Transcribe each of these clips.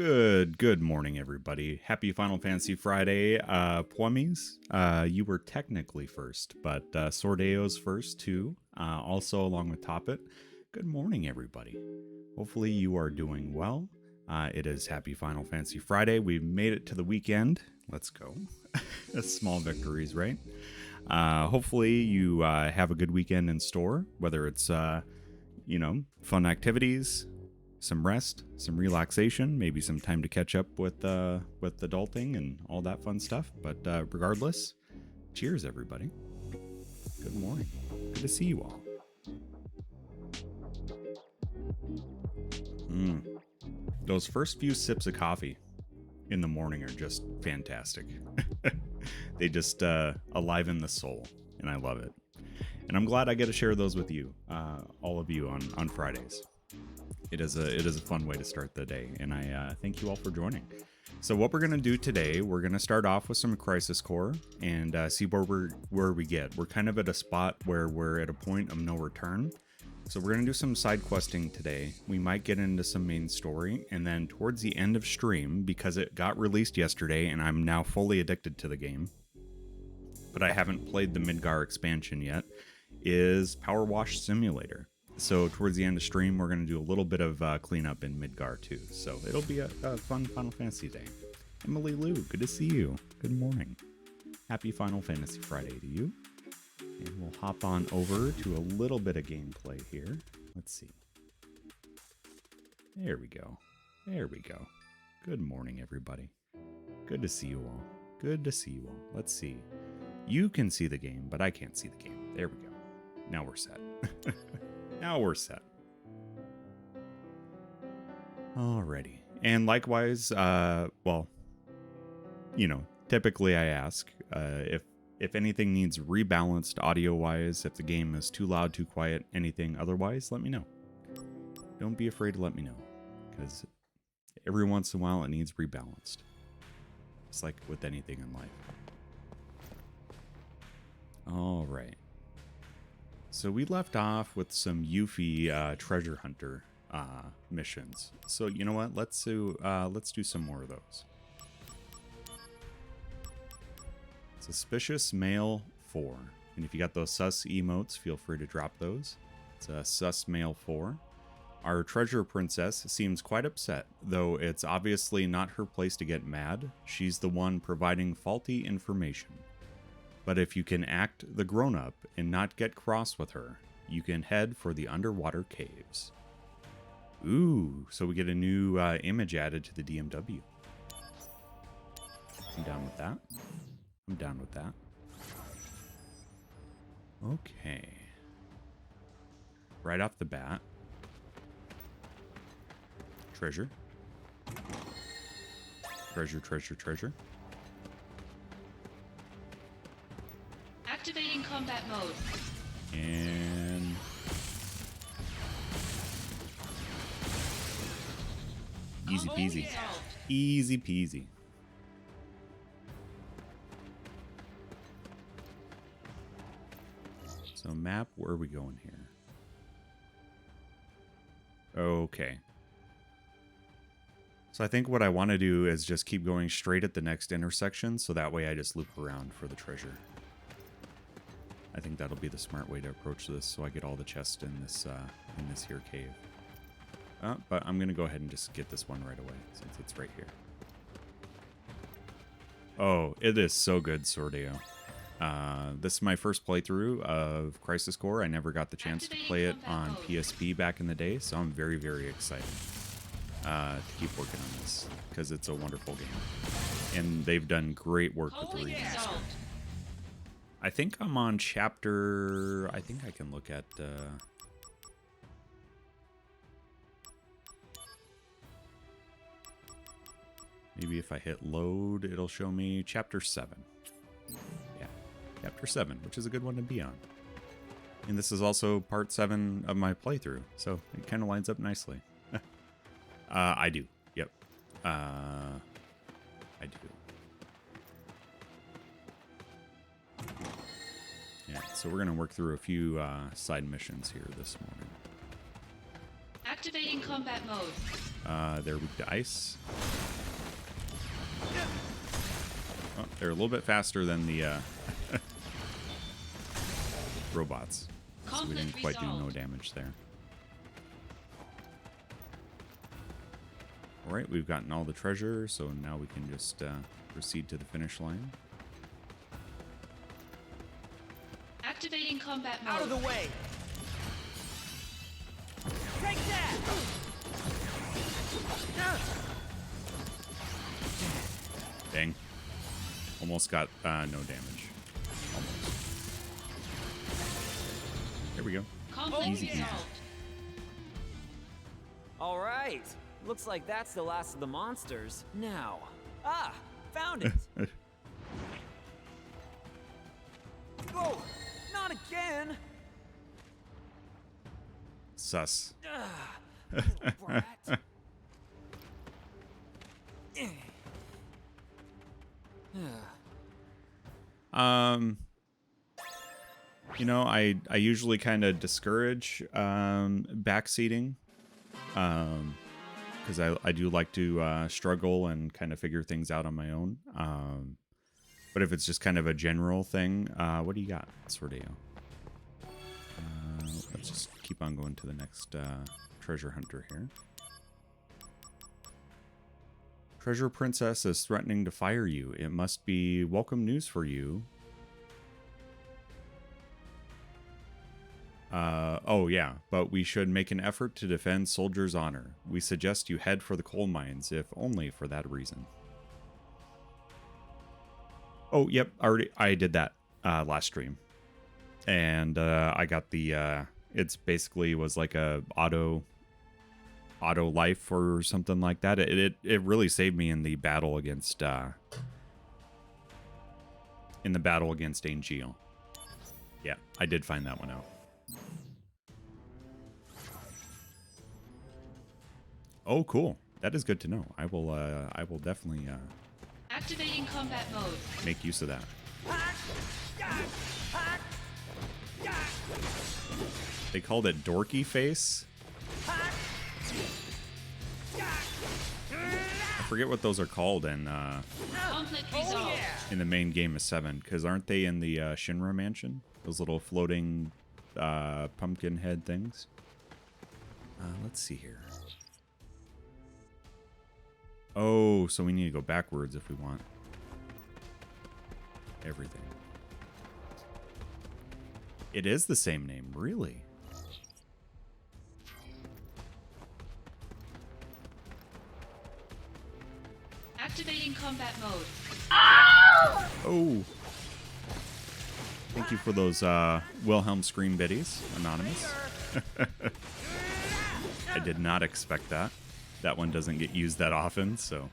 Good morning, everybody. Happy Final Fantasy Friday. Pwummies, you were technically first, but Sordeo's first too, also along with Toppet. Good morning, everybody. Hopefully you are doing well. It is Happy Final Fantasy Friday. We've made it to the weekend. Let's go. Small victories, right? Hopefully you have a good weekend in store, whether it's, fun activities, some rest, some relaxation, maybe some time to catch up with adulting and all that fun stuff. But regardless, cheers, everybody. Good morning. Good to see you all. Those first few sips of coffee in the morning are just fantastic. They just aliven the soul, and I love it. And I'm glad I get to share those with you, all of you, on Fridays. It is a fun way to start the day, and I thank you all for joining. So what we're gonna do today, we're gonna start off with some Crisis Core and see where we get. We're kind of at a spot where we're at a point of no return. So we're gonna do some side questing today. We might get into some main story, and then towards the end of stream, because it got released yesterday, and I'm now fully addicted to the game, but I haven't played the Midgar expansion yet, is Power Wash Simulator. So towards the end of stream, we're going to do a little bit of cleanup in Midgar too. So it'll be a fun Final Fantasy day. Emily Lou, good to see you. Good morning. Happy Final Fantasy Friday to you. And we'll hop on over to a little bit of gameplay here. Let's see. There we go. There we go. Good morning, everybody. Good to see you all. Good to see you all. Let's see. You can see the game, but I can't see the game. There we go. Now we're set. Now we're set. Alrighty. And likewise, typically I ask if anything needs rebalanced audio-wise, if the game is too loud, too quiet, anything otherwise, let me know. Don't be afraid to let me know, because every once in a while it needs rebalanced. It's like with anything in life. All right. So we left off with some Yuffie treasure hunter missions. So you know what? Let's do some more of those. Suspicious Male 4. And if you got those sus emotes, feel free to drop those. It's a sus male 4. Our treasure princess seems quite upset, though it's obviously not her place to get mad. She's the one providing faulty information. But if you can act the grown-up and not get cross with her, you can head for the underwater caves. Ooh, so we get a new image added to the DMW. I'm down with that. I'm down with that. Okay. Right off the bat. Treasure. Treasure, treasure, treasure. Activating combat mode. And easy peasy. Easy peasy. So map, where are we going here? Okay. So I think what I want to do is just keep going straight at the next intersection, so that way I just loop around for the treasure. I think that'll be the smart way to approach this, so I get all the chests in this here cave. But I'm gonna go ahead and just get this one right away, since it's right here. Oh, it is so good, Sordeo. This is my first playthrough of Crisis Core. I never got the chance to play it on PSP back in the day, so I'm very, very excited to keep working on this, because it's a wonderful game. And they've done great work with the remaster. I think I'm on chapter... I think I can look at... maybe if I hit load, it'll show me chapter 7. Yeah, chapter 7, which is a good one to be on. And this is also part 7 of my playthrough, so it kind of lines up nicely. I do. Yep. I do. Yeah, so we're going to work through a few side missions here this morning. Activating combat mode. They're weak to ice. Oh, they're a little bit faster than the robots. So we didn't quite do no damage there. Alright, we've gotten all the treasure, so now we can just proceed to the finish line. Activating combat mode. Out of the way! Take that! Dang. Almost got no damage. Almost. There we go. Conflict Easy peasy. resolved. All right. Looks like that's the last of the monsters. Now. Ah! Found it! Oh! Not again! Sus. Little brat. You know, I usually kind of discourage backseating, because I do like to struggle and kind of figure things out on my own. But if it's just kind of a general thing, what do you got, Sordeo? Let's just keep on going to the next treasure hunter here. Treasure Princess is threatening to fire you. It must be welcome news for you. Oh yeah, but we should make an effort to defend soldiers' honor. We suggest you head for the coal mines, if only for that reason. Oh, yep, I did that last stream. And I got the, it's basically was like a auto life or something like that. It really saved me in the battle against, Angel. Yeah, I did find that one out. Oh, cool. That is good to know. I will definitely Activating combat mode. make use of that. They called it Dorky Face. I forget what those are called in Conflict resolved. in the main game of 7, because aren't they in the Shinra Mansion? Those little floating pumpkin head things. Let's see here. Oh, so we need to go backwards if we want everything. It is the same name, really. Activating combat mode. Oh. Thank you for those Wilhelm scream biddies, Anonymous. I did not expect that. That one doesn't get used that often, so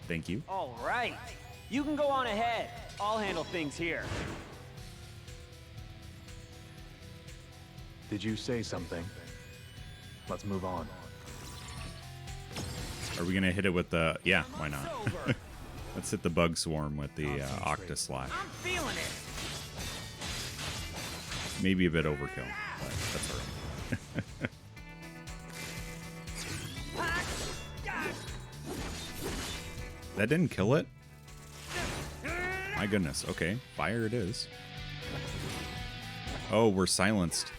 thank you. All right. You can go on ahead. I'll handle things here. Did you say something? Let's move on. Are we gonna hit it with the? Yeah, why not? Let's hit the bug swarm with the Octoslash. I'm feeling it. Maybe a bit overkill, but that's alright. That didn't kill it? My goodness. Okay, fire it is. Oh, we're silenced.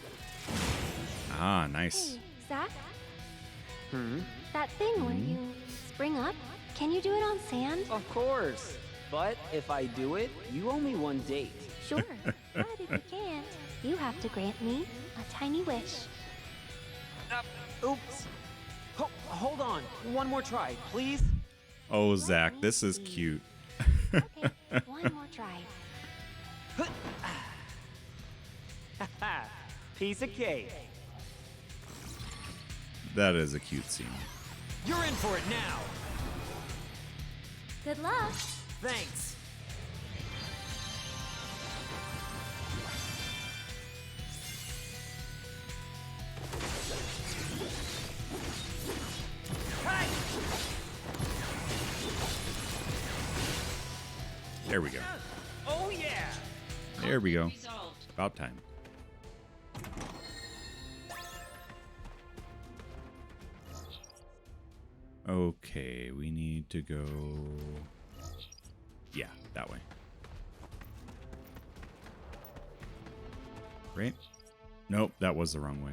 Ah, nice. Hey, Zach? That thing where you spring up, can you do it on sand? Of course. But if I do it, you owe me one date. Sure. But if you can't, you have to grant me a tiny wish. Oops. Hold on. One more try, please. Oh, Zach, this is cute. Okay, one more try. Piece of cake. That is a cute scene. You're in for it now. Good luck. Thanks. There we go. Oh yeah. There we go. Resolved. About time. Okay, we need to go... Yeah, that way. Right? Nope, that was the wrong way.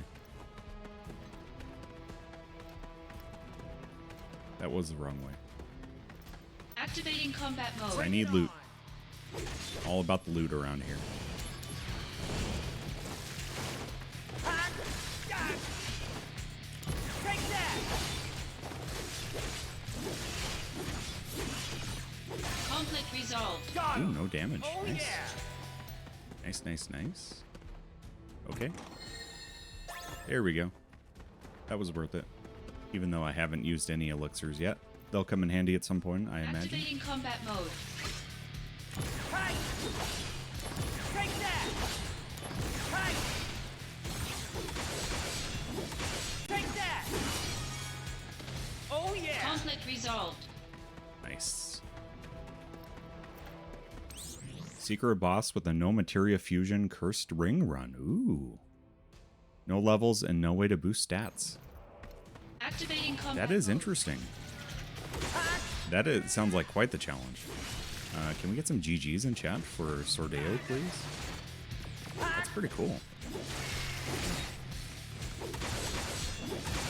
That was the wrong way. Activating combat mode. So I need loot. All about the loot around here. Take that! Conflict resolved. Got Ooh, him. no damage. Oh Nice. yeah! Nice, nice, nice. Okay. There we go. That was worth it. Even though I haven't used any elixirs yet. They'll come in handy at some point, I imagine. Activating combat mode. Hey! Take that! Hey! Take that! Oh yeah! Conflict resolved. Nice. Secret boss with a no materia fusion cursed ring run. Ooh. No levels and no way to boost stats. Activating combat That is mode. interesting. Sounds like quite the challenge. Can we get some GGs in chat for Sordeo, please? That's pretty cool.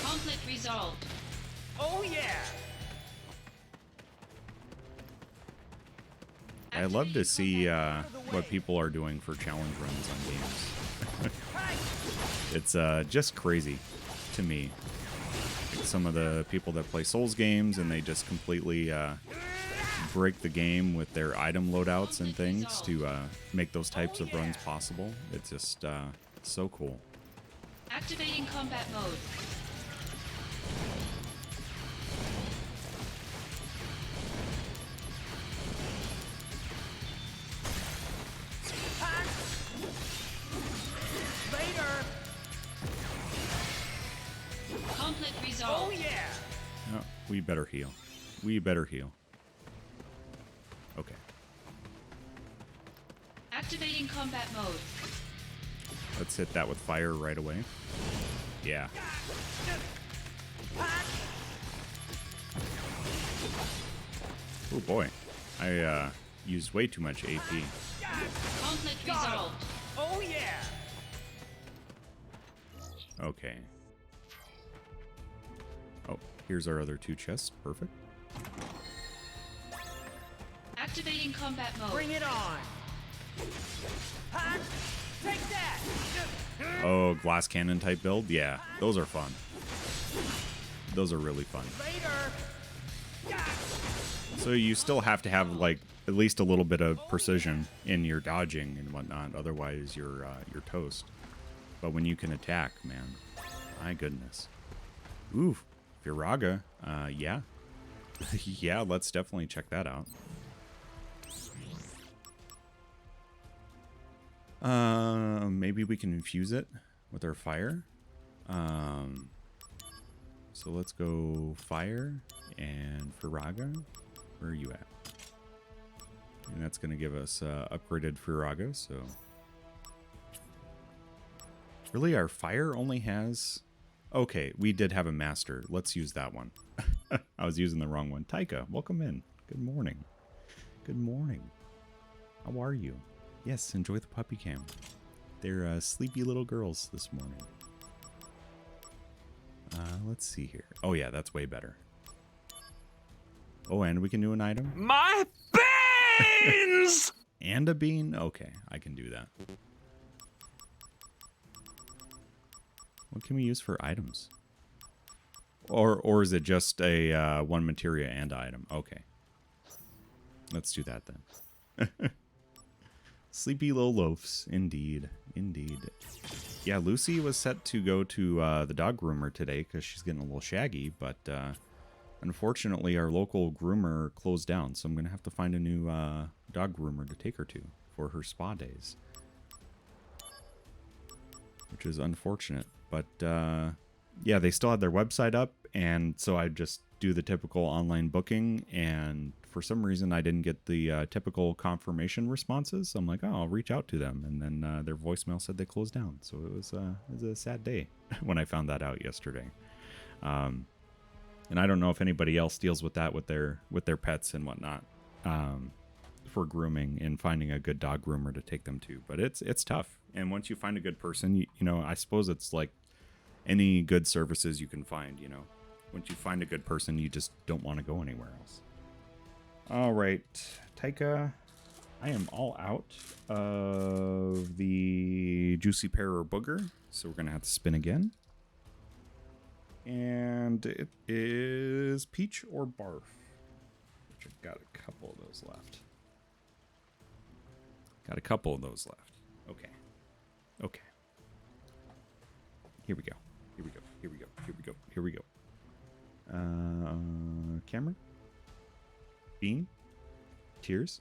Conflict resolved. Oh yeah! I'd love to see what people are doing for challenge runs on games. It's just crazy to me. Like some of the people that play Souls games and they just completely break the game with their item loadouts and things to make those types of runs possible. It's just so cool. Activating combat mode. Later! Conflict Oh resolved. yeah! Oh, we better heal. We better heal. Okay. Activating combat mode. Let's hit that with fire right away. Yeah. Oh boy. I used way too much AP. Conflict resolved. Oh yeah! Okay. Oh, here's our other two chests. Perfect. Activating combat mode. Bring it on! Take that! Oh, glass cannon type build? Yeah, those are fun. Those are really fun. Later! So you still have to have, like, at least a little bit of precision in your dodging and whatnot. Otherwise, you're toast. But when you can attack, man, my goodness. Ooh, Firaga. Yeah. Yeah, let's definitely check that out. Maybe we can infuse it with our fire. So let's go fire and Firaga. Where are you at? And that's going to give us upgraded Firaga, so... Really, our fire only has... Okay, we did have a master. Let's use that one. I was using the wrong one. Taika, welcome in. Good morning. Good morning. How are you? Yes, enjoy the puppy cam. They're sleepy little girls this morning. Let's see here. Oh yeah, that's way better. Oh, and we can do an item? My beans! And a bean? Okay, I can do that. What can we use for items? Or is it just a one materia and item? Okay. Let's do that then. Sleepy little loafs. Indeed. Indeed. Yeah, Lucy was set to go to the dog groomer today because she's getting a little shaggy, but unfortunately our local groomer closed down, so I'm going to have to find a new dog groomer to take her to for her spa days. Which is unfortunate. But yeah, they still had their website up, and so I just do the typical online booking, and for some reason I didn't get the typical confirmation responses. So I'm like, oh, I'll reach out to them, and then their voicemail said they closed down. So it was a sad day when I found that out yesterday. And I don't know if anybody else deals with that with their pets and whatnot, for grooming and finding a good dog groomer to take them to. But it's tough. And once you find a good person, you know, I suppose it's like any good services you can find, you know. Once you find a good person, you just don't want to go anywhere else. All right, Taika, I am all out of the Juicy Pear or Booger, so we're going to have to spin again. And it is Peach or Barf, which I've got a couple of those left. Got a couple of those left. Okay. Okay. Here we go. Here we go. Here we go. Here we go. Here we go. Cameron? Bean? Tears?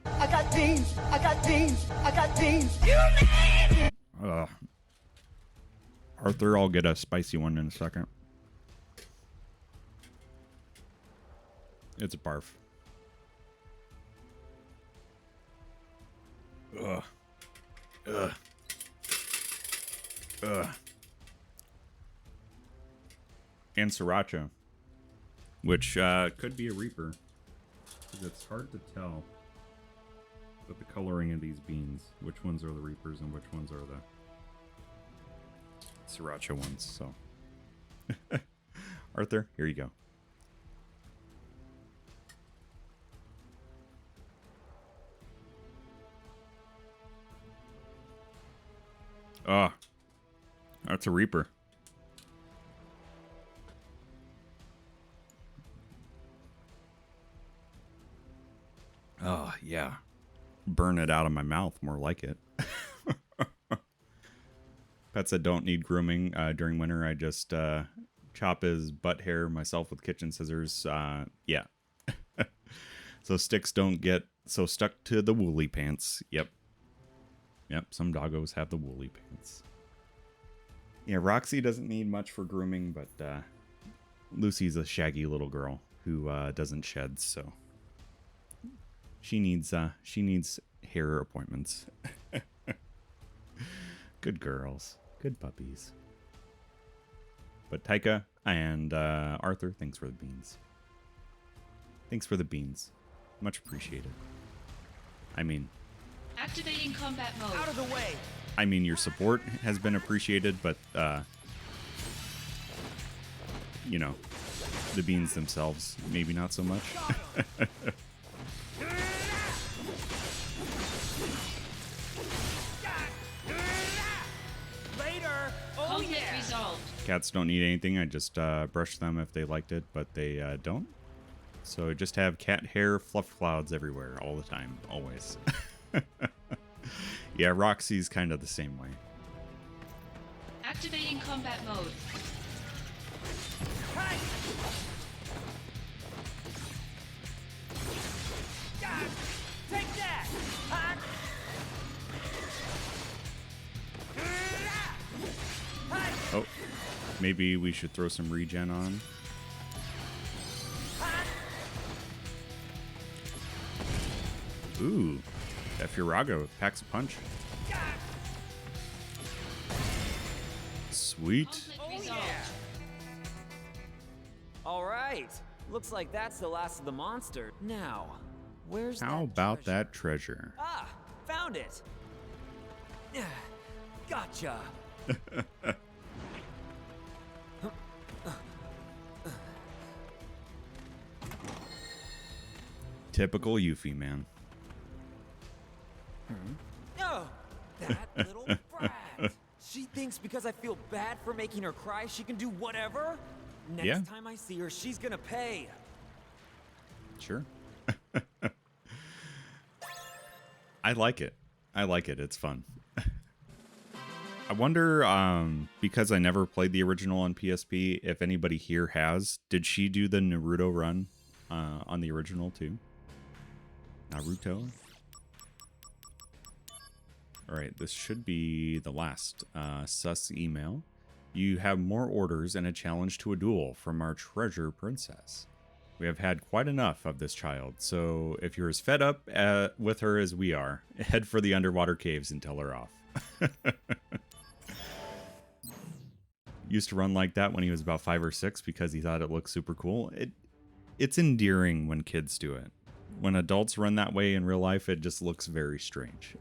I got beans. I got beans. I got beans. Arthur, I'll get a spicy one in a second. It's a barf. Ugh. Ugh. Ugh. And sriracha, which could be a Reaper, because it's hard to tell with the coloring of these beans which ones are the Reapers and which ones are the sriracha ones. So Arthur, here you go. Ah, that's a Reaper. Oh yeah, burn it out of my mouth, more like it. Pets that don't need grooming during winter, I just chop his butt hair myself with kitchen scissors. Yeah. So sticks don't get so stuck to the woolly pants. Yep. Yep, some doggos have the woolly pants. Yeah, Roxy doesn't need much for grooming, but Lucy's a shaggy little girl who doesn't shed, so she needs hair appointments. Good girls. Good puppies. But Taika and Arthur, thanks for the beans. Thanks for the beans. Much appreciated. I mean... Activating combat mode. Out of the way! I mean, your support has been appreciated, but, you know, the beans themselves, maybe not so much. Later! Oh Conflict yeah! resolved. Cats don't need anything. I just brush them if they liked it, but they don't. So just have cat hair fluff clouds everywhere, all the time, always. Yeah, Roxy's kind of the same way. Activating combat mode. Hey! God, take that! Hot! Oh, maybe we should throw some regen on. Ooh, that Furago packs a punch. Sweet. Conflict Oh resolved. yeah! All right. Looks like that's the last of the monster. Now, where's How that about treasure? that treasure? Ah, found it. Gotcha. Typical Yuffie, man. Oh, that little brat. She thinks because I feel bad for making her cry, she can do whatever? Next Yeah. time I see her, she's gonna pay. Sure. I like it. I like it. It's fun. I wonder, because I never played the original on PSP, if anybody here has. Did she do the Naruto run on the original too? Naruto? Alright, this should be the last sus email. You have more orders and a challenge to a duel from our treasure princess. We have had quite enough of this child, so if you're as fed up with her as we are, head for the underwater caves and tell her off. used to run like that when he was about 5 or 6 because he thought it looked super cool. It's endearing when kids do it. When adults run that way in real life, it just looks very strange.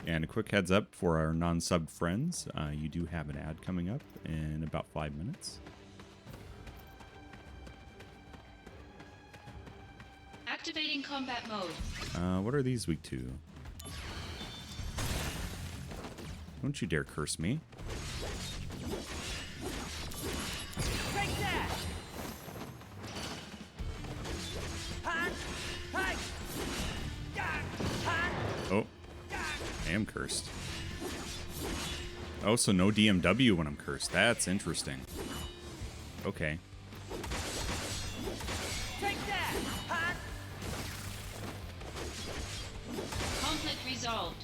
And a quick heads up for our non-sub friends, you do have an ad coming up in about 5 minutes. Activating combat mode. What are these weak to? Don't you dare curse me. Take that! Hot! Hot! Hot! Oh, I am cursed. Oh, so no DMW when I'm cursed. That's interesting. Okay. Take that! Hot! Conflict resolved.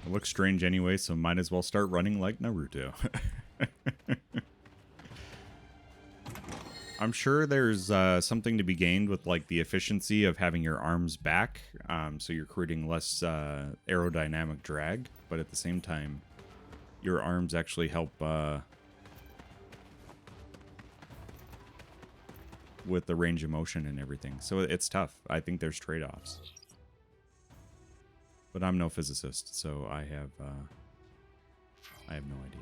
It looks strange anyway, so might as well start running like Naruto. I'm sure there's something to be gained with like the efficiency of having your arms back, so you're creating less aerodynamic drag, but at the same time, your arms actually help with the range of motion and everything. So it's tough. I think there's trade-offs. But I'm no physicist, so I have no idea.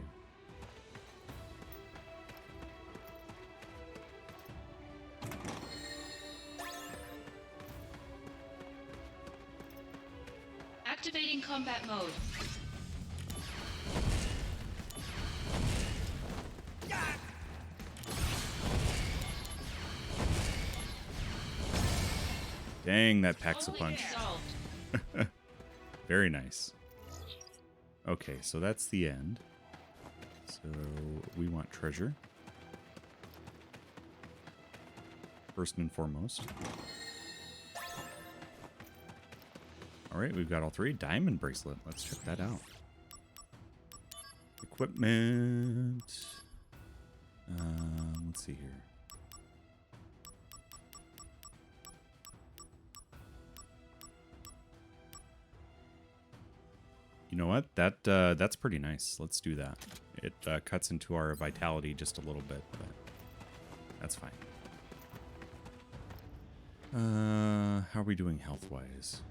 Activating combat mode. Dang, that packs a Conflict punch. resolved. Very nice. Okay, so that's the end. So we want treasure. First and foremost. Alright, we've got all 3. Diamond bracelet. Let's check that out. Equipment. Let's see here. You know what? That's pretty nice. Let's do that. It cuts into our vitality just a little bit, but that's fine. How are we doing health-wise?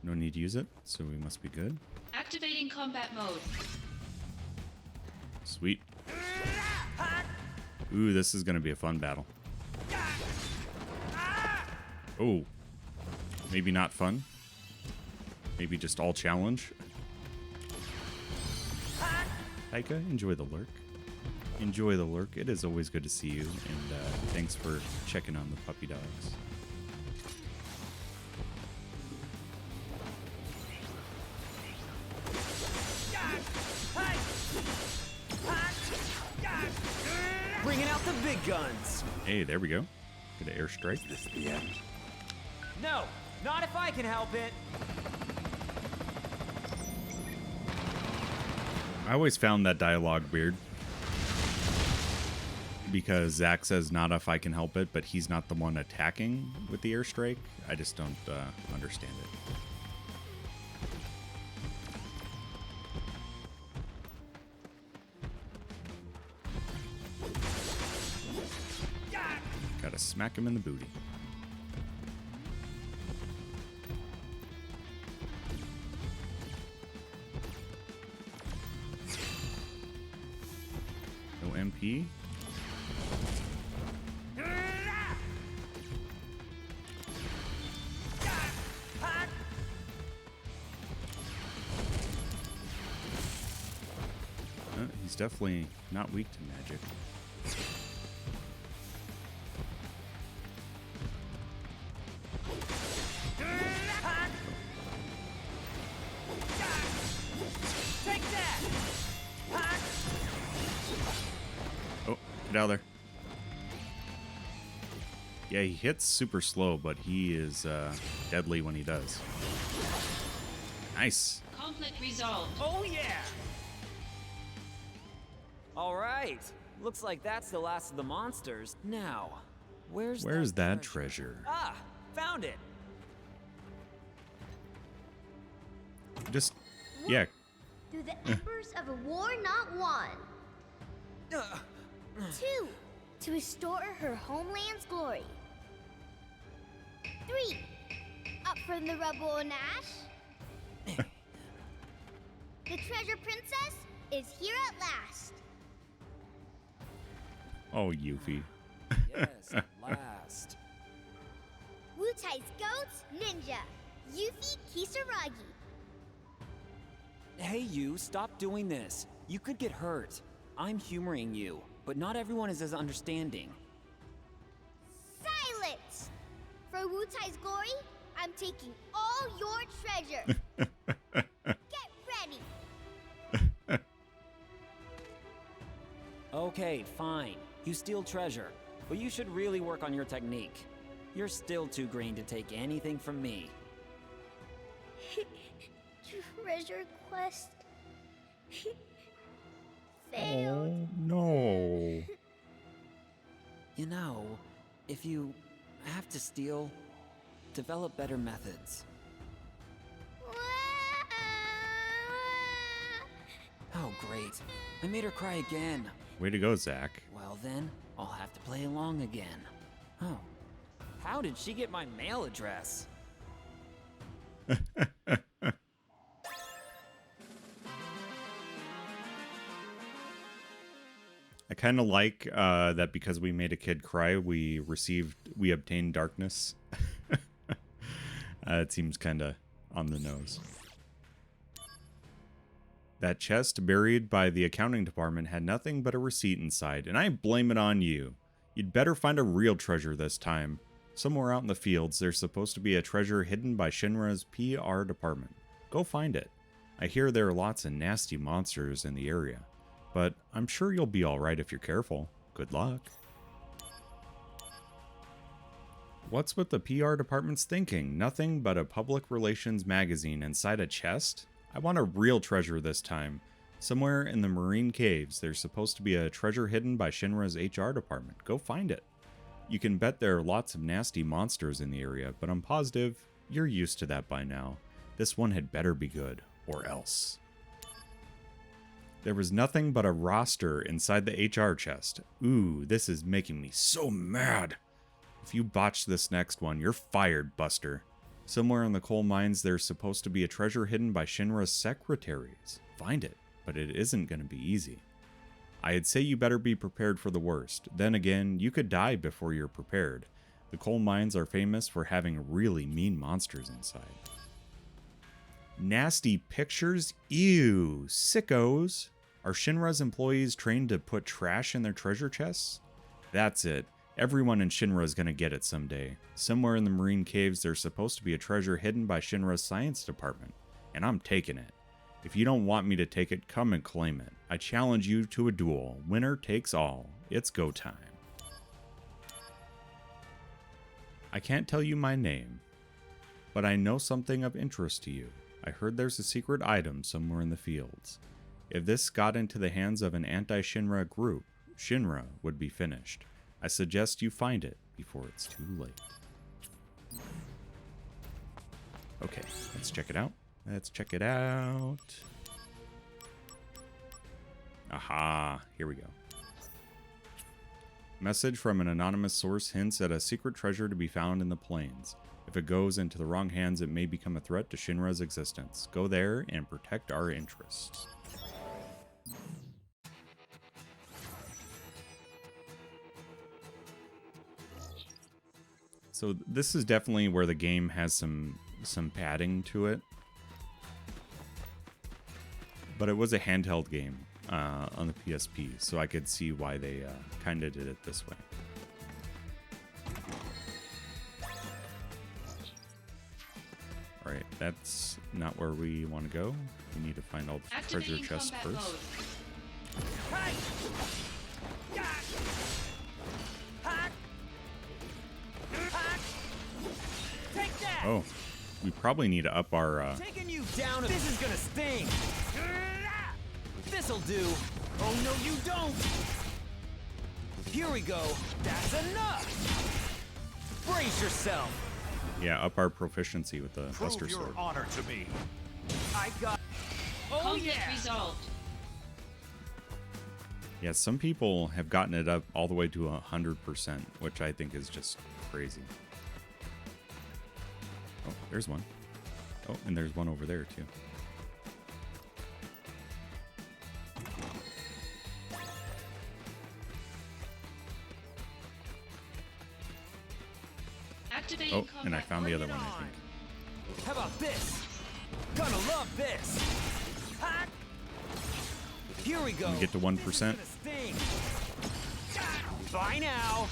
No need to use it, so we must be good. Activating combat mode. Sweet. Ooh, this is gonna be a fun battle. Oh, maybe not fun. Maybe just all challenge. Taika, enjoy the lurk. Enjoy the lurk. It is always good to see you, and thanks for checking on the puppy dogs. Bringing out the big guns. Hey, there we go. Get an airstrike. This is the end. No, not if I can help it. I always found that dialogue weird. Because Zack says, not if I can help it, but he's not the one attacking with the airstrike. I just don't understand it. Gotta smack him in the booty. No MP. He's definitely not weak to magic. Take that. Oh, get out of there. Yeah, he hits super slow, but he is deadly when he does. Nice. Conflict resolved. Oh yeah. All right. Looks like that's the last of the monsters. Now, Where's that treasure? Ah, found it. Just, yeah. Through the embers of a war not won. 2. To restore her homeland's glory. 3. Up from the rubble and ash. The treasure princess is here at last. Oh, Yuffie. Yes, at last. Wutai's goats, ninja. Yuffie Kisaragi. Hey, you, stop doing this. You could get hurt. I'm humoring you, but not everyone is as understanding. Silence! For Wutai's glory, I'm taking all your treasure. Get ready. Okay, fine. You steal treasure, but you should really work on your technique. You're still too green to take anything from me. Treasure quest failed. Oh, no. You know, if you have to steal, develop better methods. Oh, great. I made her cry again. Way to go, Zach. Well then, I'll have to play along again. Oh. How did she get my mail address? I kind of like that because we made a kid cry, we obtained darkness. It seems kind of on the nose. That chest buried by the accounting department had nothing but a receipt inside, and I blame it on you. You'd better find a real treasure this time. Somewhere out in the fields, there's supposed to be a treasure hidden by Shinra's PR department. Go find it. I hear there are lots of nasty monsters in the area, but I'm sure you'll be alright if you're careful. Good luck. What's with the PR department's thinking? Nothing but a public relations magazine inside a chest? I want a real treasure this time. Somewhere in the marine caves, there's supposed to be a treasure hidden by Shinra's HR department. Go find it. You can bet there are lots of nasty monsters in the area, but I'm positive you're used to that by now. This one had better be good, or else. There was nothing but a roster inside the HR chest. Ooh, this is making me so mad. If you botch this next one, you're fired, Buster. Somewhere in the coal mines, there's supposed to be a treasure hidden by Shinra's secretaries. Find it, but it isn't going to be easy. I'd say you better be prepared for the worst. Then again, you could die before you're prepared. The coal mines are famous for having really mean monsters inside. Nasty pictures? Ew, sickos. Are Shinra's employees trained to put trash in their treasure chests? That's it. Everyone in Shinra is going to get it someday. Somewhere in the marine caves, there's supposed to be a treasure hidden by Shinra's science department, and I'm taking it. If you don't want me to take it, come and claim it. I challenge you to a duel. Winner takes all. It's go time. I can't tell you my name, but I know something of interest to you. I heard there's a secret item somewhere in the fields. If this got into the hands of an anti-Shinra group, Shinra would be finished. I suggest you find it before it's too late. Okay, let's check it out. Let's check it out. Aha, here we go. Message from an anonymous source hints at a secret treasure to be found in the plains. If it goes into the wrong hands, it may become a threat to Shinra's existence. Go there and protect our interests. So this is definitely where the game has some padding to it. But it was a handheld game on the PSP, so I could see why they kind of did it this way. Alright, that's not where we want to go. We need to find all the treasure chests first. Oh, we probably need to up our... Taking you down. This is gonna sting. This'll do. Oh no, you don't. Here we go. That's enough. Brace yourself. Yeah, up our proficiency with the Buster Prove your Sword. honor to me. I got. Oh Conflict yeah. resolved. Yeah, some people have gotten it up all the way to 100%, which I think is just crazy. Oh, there's one. Oh, and there's one over there, too. Activating Oh, combat and I found the mode. other one, I think. How about this? Gonna love this. Ha! Here we go. We get to 1%. This is gonna sting. Bye now.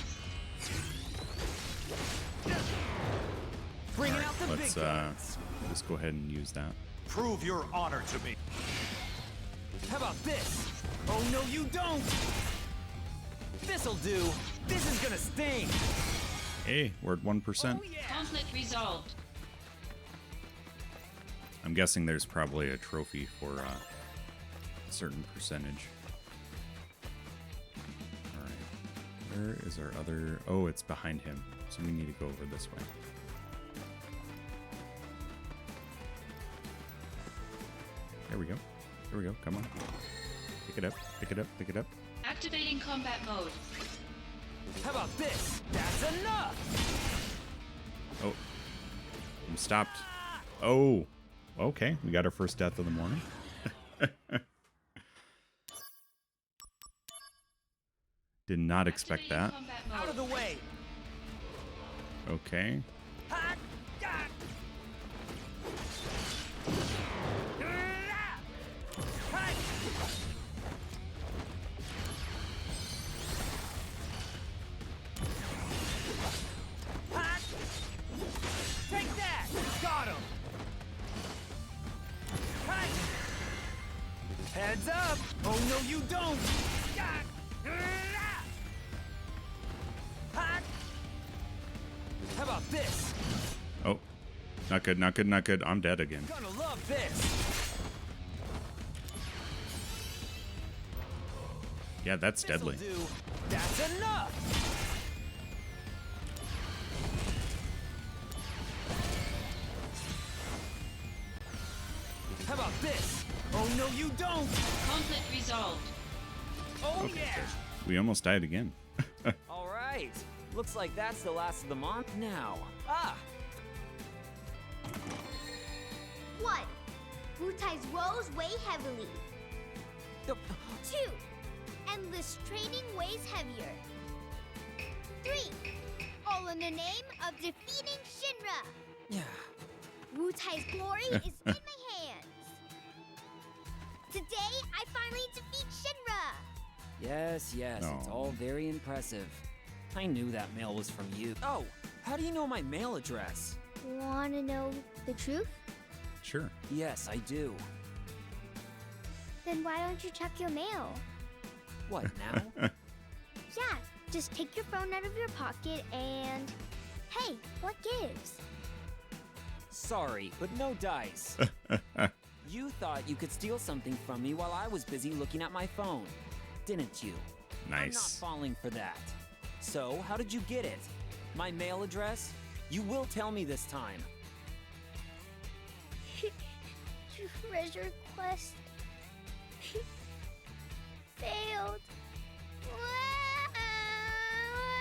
Bringing out the Let's big guns. let's go ahead and use that. Prove your honor to me. How about this? Oh no, you don't. This'll do. This is gonna sting. Hey, we're at 1%. Oh yeah. Conflict resolved. I'm guessing there's probably a trophy for a certain percentage. Alright. Where is our other... Oh, it's behind him. So we need to go over this way. There we go. There we go. Come on. Pick it up. Pick it up. Pick it up. Activating combat mode. How about this? That's enough. Oh. I'm stopped. Oh. Okay. We got our first death of the morning. Did not expect that. Activating combat Out of mode. the way. Okay. Ha! Gah! Ha! Ha! Take that! Got him! Ha! Heads up! Oh no, you don't! Gah! Ha! How about this? Oh. Not good, not good, not good. I'm dead again. Gonna love this! Yeah, that's deadly. This'll do. That's enough! How about this? Oh no, you don't! Conflict resolved. Oh Okay, yeah! we almost died again. Alright. Looks like that's the last of the month now. Ah! One, Wutai's woes weigh heavily. The- 2, endless training weighs heavier. 3, all in the name of defeating Shinra. Yeah. Wutai's glory is in my hands. Today, I finally defeat Shinra. Yes, yes, it's Oh. all very impressive. I knew that mail was from you. Oh, how do you know my mail address? Wanna know the truth? Sure. Yes, I do. Then why don't you check your mail? What, now? Yeah, just take your phone out of your pocket and... Hey, what gives? Sorry, but no dice. You thought you could steal something from me while I was busy looking at my phone, didn't you? I'm not Nice. falling for that. So, how did you get it? My mail address? You will tell me this time. Treasure quest failed.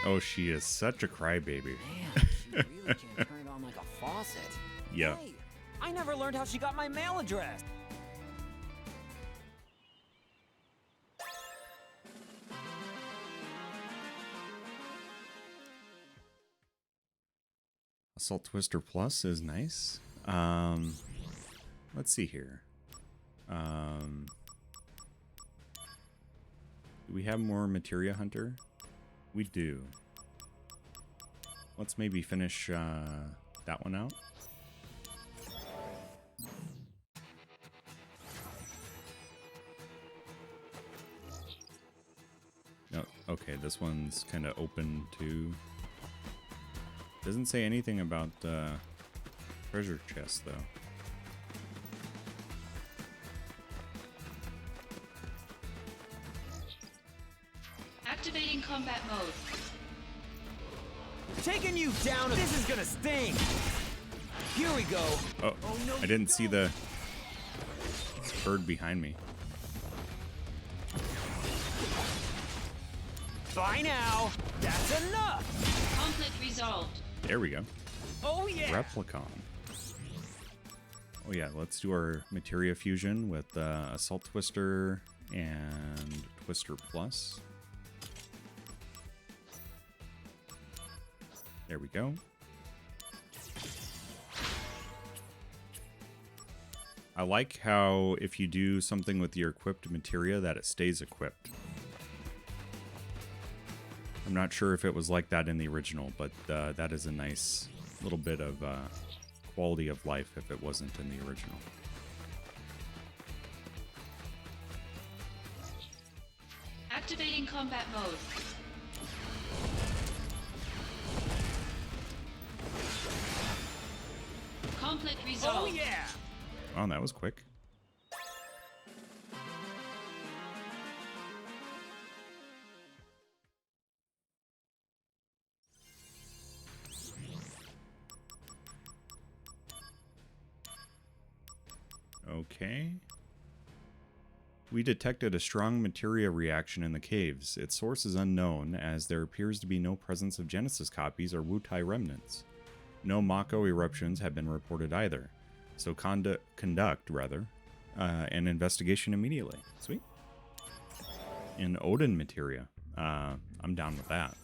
Oh, she is such a crybaby. Man, she really can turn it on like a faucet. Yeah. Hey, I never learned how she got my mail address. Assault Twister Plus is nice. Let's see here. Do we have more Materia Hunter? We do. Let's maybe finish that one out. No, okay, this one's kind of open to... Doesn't say anything about treasure chest though. Activating combat mode. Taking you down. This is gonna sting. Here we go. Oh, no, I didn't see the bird behind me. Bye now. That's enough. Conflict resolved. There we go. Oh yeah. Replicon. Oh yeah, let's do our Materia fusion with Assault Twister and Twister Plus. There we go. I like how if you do something with your equipped materia that it stays equipped. I'm not sure if it was like that in the original, but that is a nice little bit of quality of life if it wasn't in the original. Activating combat mode. Conflict resolved. Oh yeah. Oh, that was quick. Okay. We detected a strong materia reaction in the caves. Its source is unknown, as there appears to be no presence of Genesis copies or Wutai remnants. No Mako eruptions have been reported either, so conduct an investigation immediately. Sweet. In Odin materia. I'm down with that.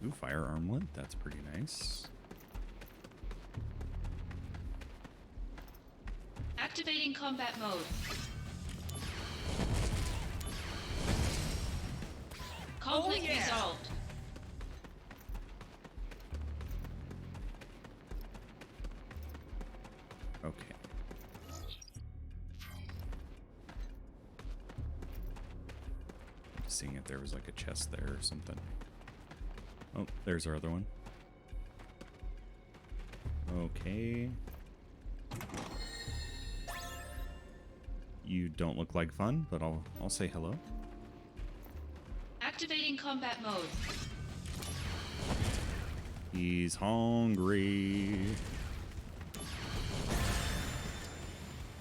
Ooh, fire armlet. That's pretty nice. Activating combat mode. Conflict yeah. resolved. Okay. Just seeing if there was like a chest there or something. Oh, there's our other one. Okay. You don't look like fun, but I'll say hello. Activating combat mode. He's hungry.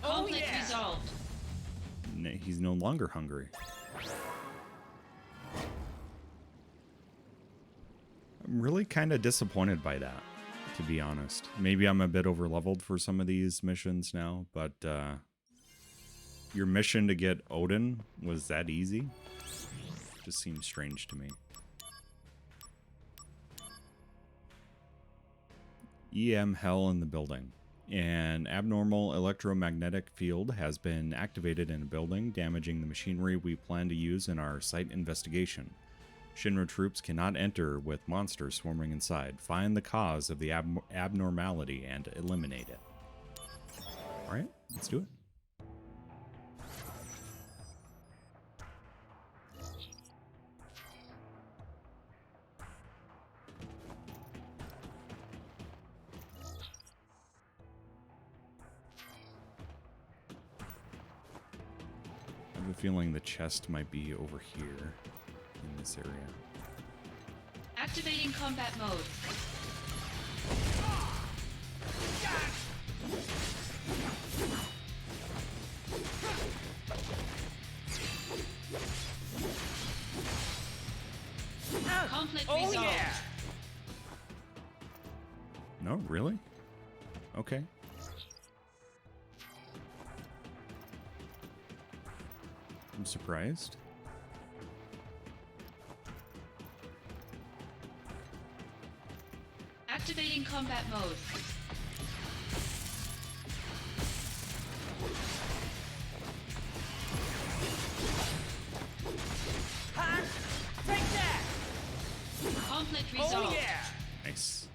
Conflict resolved. He's no longer hungry. I'm really kind of disappointed by that, to be honest. Maybe I'm a bit overleveled for some of these missions now, but your mission to get Odin was that easy? Just seems strange to me. EM hell in the building. An abnormal electromagnetic field has been activated in a building, damaging the machinery we plan to use in our site investigation. Shinra troops cannot enter with monsters swarming inside. Find the cause of the abnormality and eliminate it. Alright, let's do it. I have a feeling the chest might be over here in this area. Activating combat mode. Conflict resolved. yeah. No, really? Okay. I'm surprised. Activating combat mode. Huh? Take that. Conflict resolved. Oh yeah. Nice.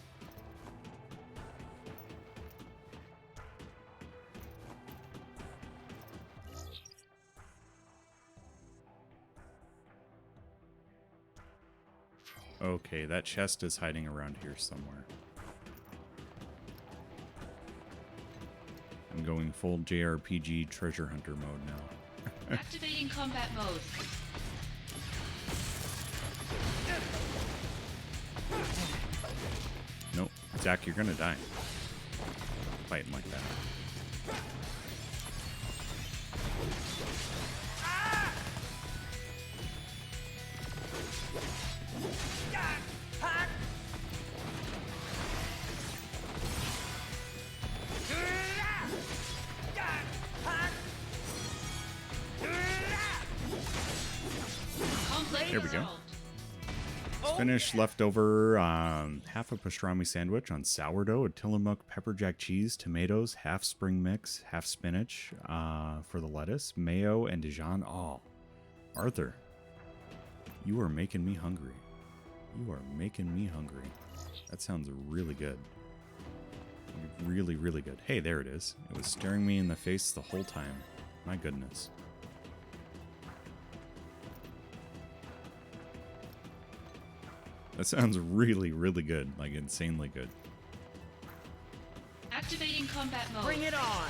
Okay, that chest is hiding around here somewhere. I'm going full JRPG treasure hunter mode now. Activating combat mode. Nope. Zach, you're gonna die. Fighting like that. Conflict There we go. resolved. Finished leftover half a pastrami sandwich on sourdough, a Tillamook pepper jack cheese, tomatoes, half spring mix, half spinach for the lettuce, mayo, and Dijon. Oh, Arthur, you are making me hungry. You are making me hungry. That sounds really good. Really, really good. Hey, there it is. It was staring me in the face the whole time. My goodness. That sounds really, really good. Like, insanely good. Activating combat mode. Bring it on!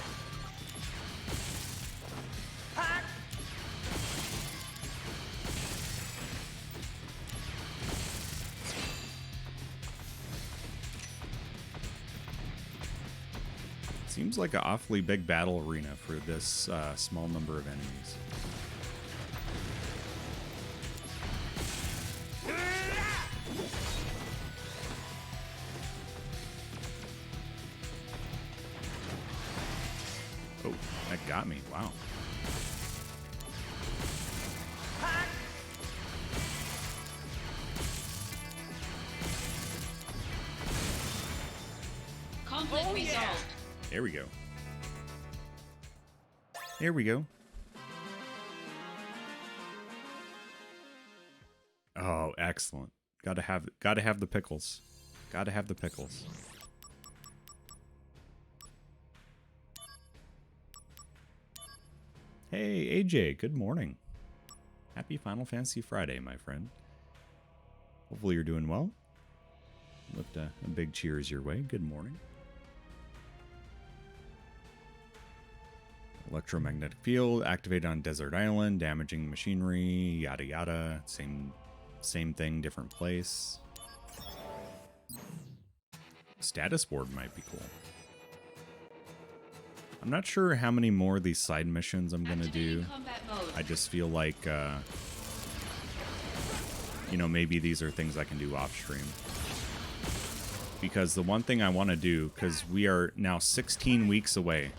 Seems like an awfully big battle arena for this small number of enemies. Oh, that got me. Wow. Conflict resolved. There we go. There we go. Oh, excellent. Gotta have the pickles. Gotta have the pickles. Hey, AJ, good morning. Happy Final Fantasy Friday, my friend. Hopefully you're doing well. Lift a big cheers your way. Good morning. Electromagnetic field activated on desert island, damaging machinery, yada yada. Same thing, different place. Status board might be cool. I'm not sure how many more of these side missions I'm gonna do. Activating combat mode. I just feel like, you know, maybe these are things I can do off stream. Because the one thing I want to do, because we are now 16 weeks away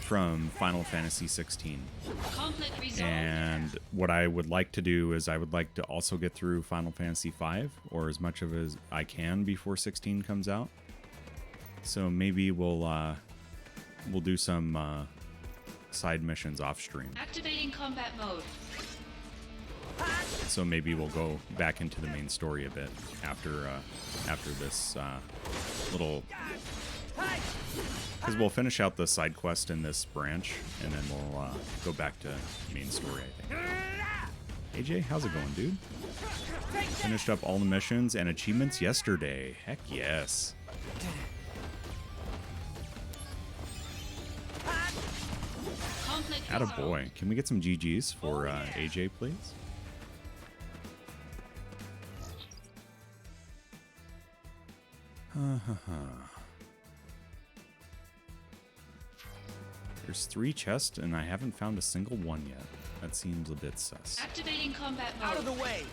from Final Fantasy 16. Conflict resolved. And what I would like to do is I would like to also get through Final Fantasy 5, or as much of it as I can before 16 comes out. So maybe we'll do some side missions off stream. Activating combat mode. So maybe we'll go back into the main story a bit after this little, because we'll finish out the side quest in this branch, and then we'll go back to main story, I think. AJ, how's it going, dude? Finished up all the missions and achievements yesterday. Heck yes. Conflict Attaboy. Can we get some GGs for AJ, please? There's 3 chests, and I haven't found a single one yet. That seems a bit sus. Activating combat mode. Out of the way!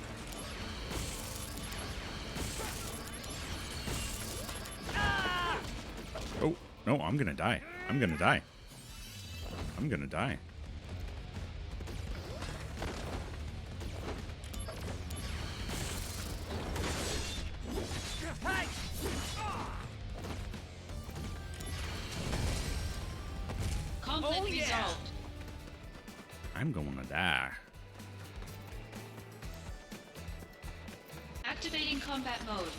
Oh, no, I'm gonna die. I'm gonna die. I'm gonna die. Conflict resolved. I'm gonna die. Activating combat mode.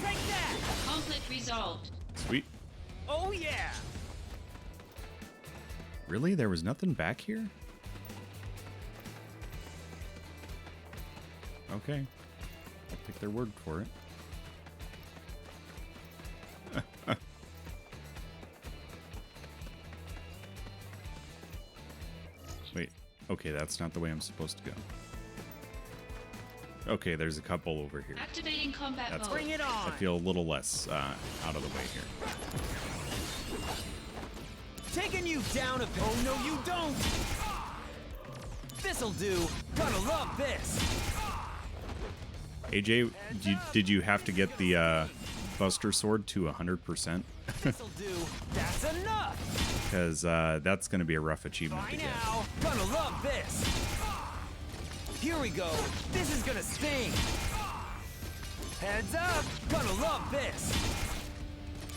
Take that! Conflict resolved. Sweet. Oh yeah! Really? There was nothing back here? Okay. I'll take their word for it. Wait, okay, that's not the way I'm supposed to go. Okay, there's a couple over here. Activating combat That's mode. Bring it I on. feel a little less out of the way here. Taking you down a bit. Oh, no, you don't. This'll do. Gonna love this. AJ, did you have to get the Buster Sword to 100%? This'll do. That's enough. Because that's going to be a rough achievement By to get. now. Gonna love this. Here we go. This is gonna sting. Heads up. Gonna love this.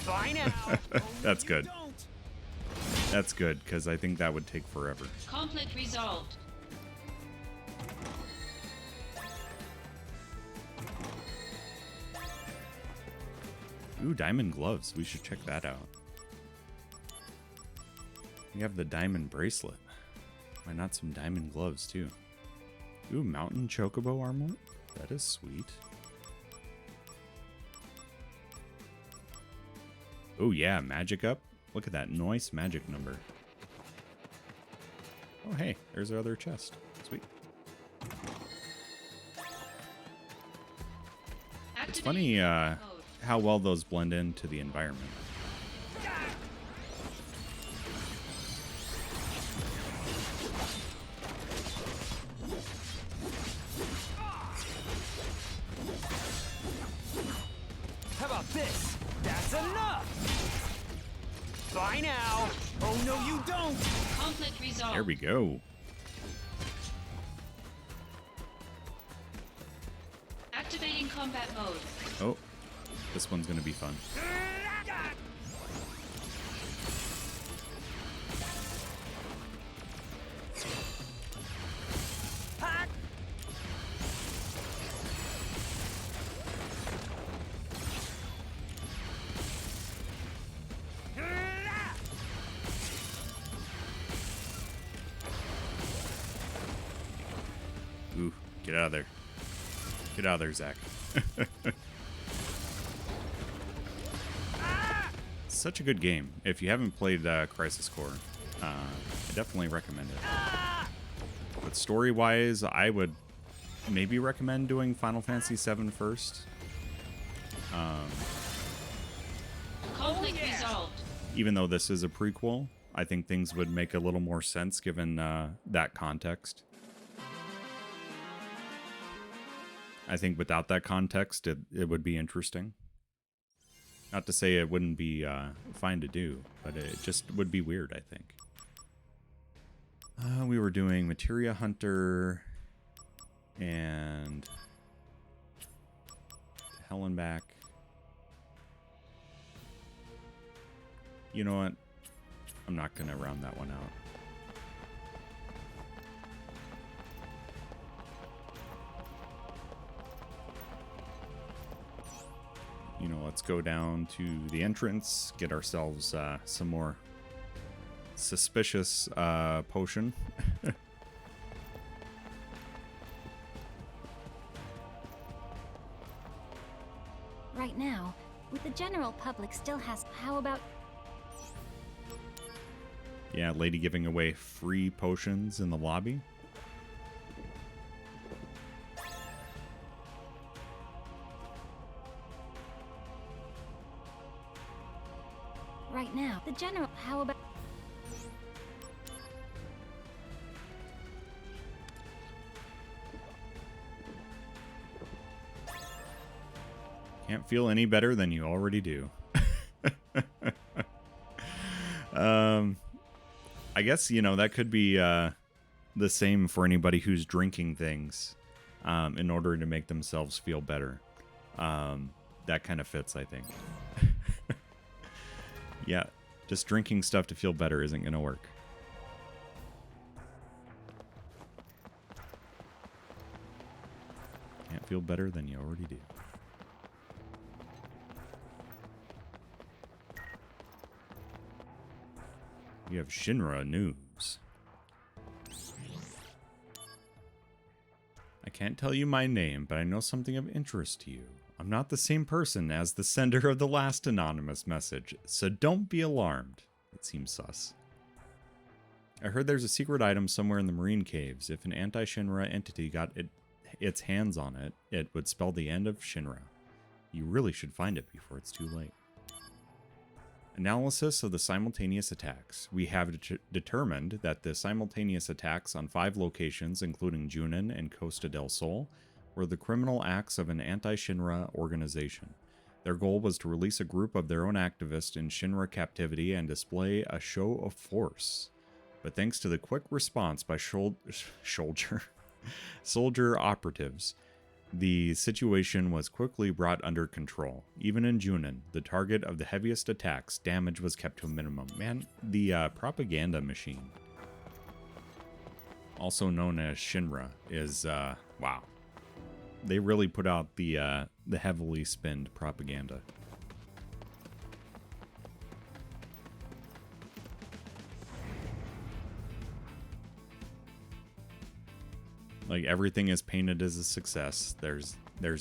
By now. Oh, no, That's you good. don't. That's good, because I think that would take forever. Conflict resolved. Ooh, diamond gloves. We should check that out. We have the diamond bracelet. Why not some diamond gloves, too? Ooh, mountain chocobo armor? That is sweet. Oh, yeah, magic up. Look at that nice magic number. Oh, hey, there's our other chest. Sweet. It's funny how well those blend into the environment. How about this? That's enough. By now. Oh, no, you don't. Conflict resolved. There we go. Activating combat mode. Oh, this one's gonna be fun. Ooh, get out of there. Get out of there, Zach. Such a good game. If you haven't played Crisis Core, I definitely recommend it. But story-wise, I would maybe recommend doing Final Fantasy VII first. Conflict resolved. Even though this is a prequel, I think things would make a little more sense given that context. I think without that context, it would be interesting. Not to say it wouldn't be fine to do, but it just would be weird, I think. We were doing Materia Hunter and to Hell and Back. You know what? I'm not going to round that one out. You know, let's go down to the entrance, get ourselves some more suspicious potion. Right now, with the general public still has. How about. Yeah, lady giving away free potions in the lobby. Right now, the general. How about. Can't feel any better than you already do. I guess, you know, that could be the same for anybody who's drinking things in order to make themselves feel better. That kind of fits, I think. Yeah, just drinking stuff to feel better isn't going to work. Can't feel better than you already do. We have Shinra news. I can't tell you my name, but I know something of interest to you. I'm not the same person as the sender of the last anonymous message, so don't be alarmed. It seems sus. I heard there's a secret item somewhere in the marine caves. If an anti-Shinra entity got its hands on it, it would spell the end of Shinra. You really should find it before it's too late. Analysis of the simultaneous attacks. We have determined that the simultaneous attacks on 5 locations, including Junin and Costa del Sol, were the criminal acts of an anti-Shinra organization. Their goal was to release a group of their own activists in Shinra captivity and display a show of force. But thanks to the quick response by soldier operatives, the situation was quickly brought under control. Even in Junin, the target of the heaviest attacks, damage was kept to a minimum. Man, the propaganda machine, also known as Shinra, is, wow. They really put out the heavily spinned propaganda. Like, everything is painted as a success. There's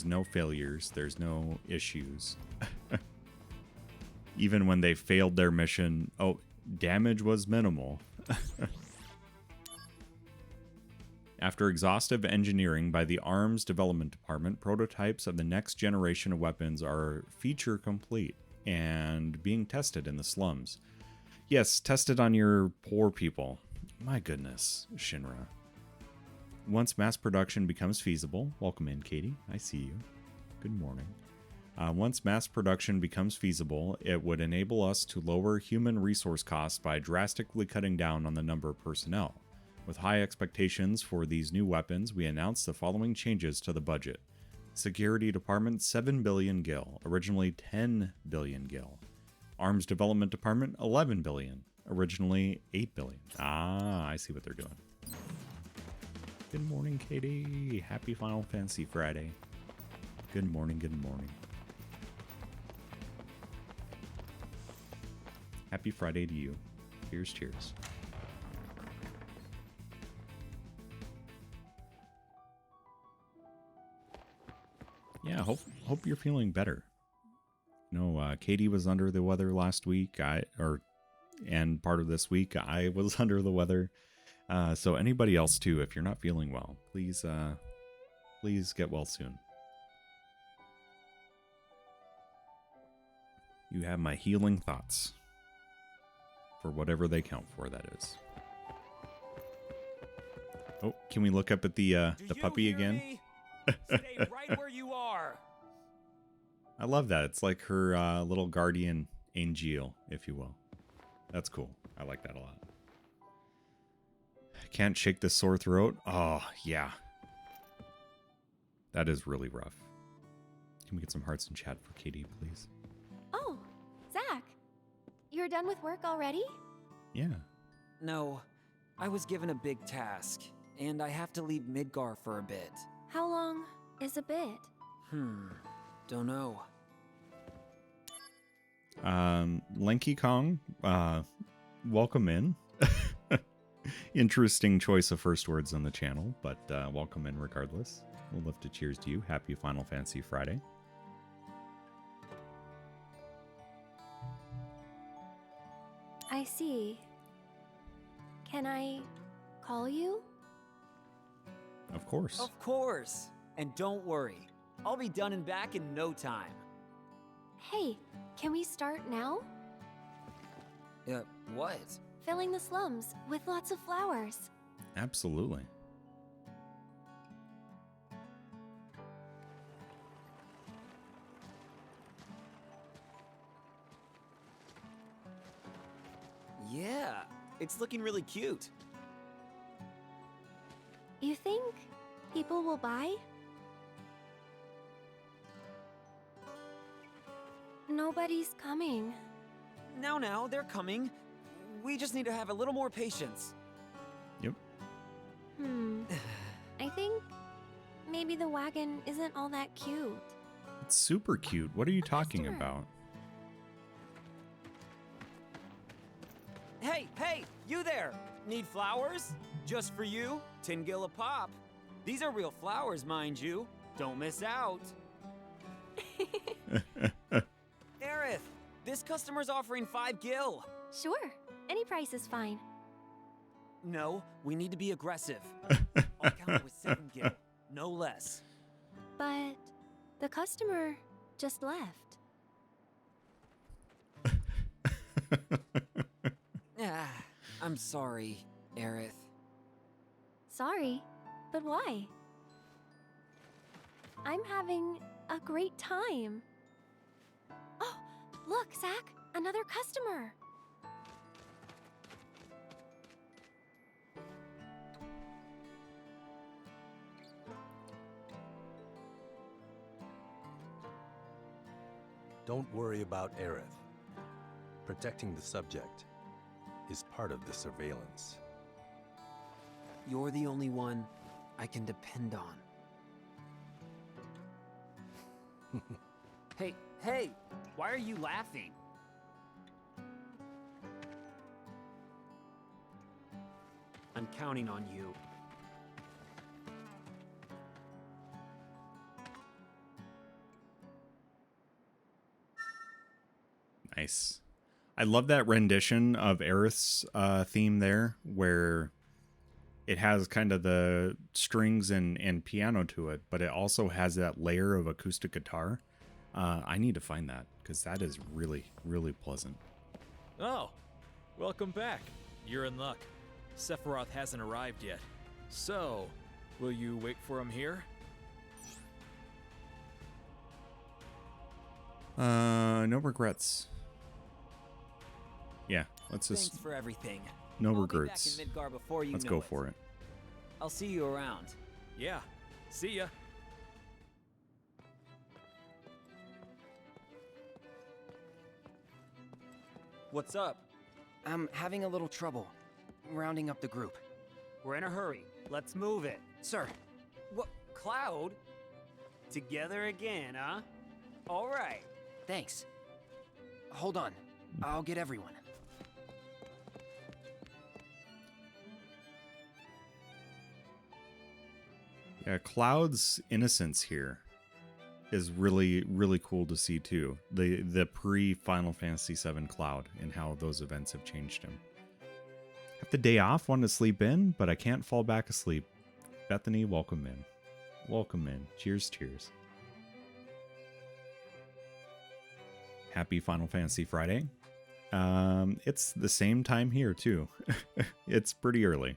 no failures. There's no issues. Even when they failed their mission, oh, damage was minimal. After exhaustive engineering by the Arms Development Department, prototypes of the next generation of weapons are feature complete and being tested in the slums. Yes, tested on your poor people. My goodness, Shinra. Once mass production becomes feasible, welcome in, Katie. I see you. Good morning. Once mass production becomes feasible, it would enable us to lower human resource costs by drastically cutting down on the number of personnel. With high expectations for these new weapons, we announced the following changes to the budget. Security Department, 7 billion gil, originally 10 billion gil. Arms Development Department, 11 billion, originally 8 billion. Ah, I see what they're doing. Good morning, Katie. Happy Final Fantasy Friday. Good morning, good morning. Happy Friday to you. Cheers, cheers. Yeah, hope you're feeling better. No, Katie was under the weather last week. And part of this week I was under the weather. So anybody else too, if you're not feeling well, please get well soon. You have my healing thoughts. For whatever they count for, that is. Oh, can we look up at the puppy again? Stay right where you are. I love that. It's like her little guardian angel, if you will. That's cool. I like that a lot. Can't shake the sore throat. Oh, yeah. That is really rough. Can we get some hearts in chat for Katie, please? Oh, Zach. You're done with work already? Yeah. No, I was given a big task, and I have to leave Midgar for a bit. How long is a bit? Don't know. Lanky Kong, welcome in. Interesting choice of first words on the channel, but welcome in regardless. We'll lift a cheers to you. Happy Final Fantasy Friday. I see. Can I call you? Of course. Of course. And don't worry. I'll be done and back in no time. Hey, can we start now? What? Filling the slums with lots of flowers. Absolutely. Yeah, it's looking really cute. You think people will buy? Nobody's coming. Now, they're coming. We just need to have a little more patience. Yep. I think maybe the wagon isn't all that cute. It's super cute. What are you talking about? Hey, you there! Need flowers? Just for you, 10 gil a pop. These are real flowers, mind you. Don't miss out. Aerith, this customer's offering 5 gil. Sure, any price is fine. No, we need to be aggressive. I'll count it with 7 gil, no less. But the customer just left. Ah, I'm sorry, Aerith. Sorry, but why? I'm having a great time. Oh, look, Zach, another customer. Don't worry about Aerith. Protecting the subject is part of the surveillance. You're the only one I can depend on. Hey, why are you laughing? I'm counting on you. Nice. I love that rendition of Aerith's theme there, where it has kind of the strings and piano to it, but it also has that layer of acoustic guitar. I need to find that, because that is really, really pleasant. Oh, welcome back. You're in luck. Sephiroth hasn't arrived yet. So, will you wait for him here? No regrets. Yeah, let's just... Thanks for everything. No I'll regrets. Be back in Midgar before you Let's know go it. for it. I'll see you around. Yeah, see ya. What's up? I'm having a little trouble rounding up the group. We're in a hurry. Let's move it. Sir. What? Cloud? Together again, huh? All right. Thanks. Hold on. I'll get everyone. Yeah, Cloud's innocence here is really, really cool to see too. The pre-Final Fantasy VII Cloud and how those events have changed him. Have the day off, wanted to sleep in, but I can't fall back asleep. Bethany, welcome in. Welcome in. Cheers, cheers. Happy Final Fantasy Friday. It's the same time here too. It's pretty early.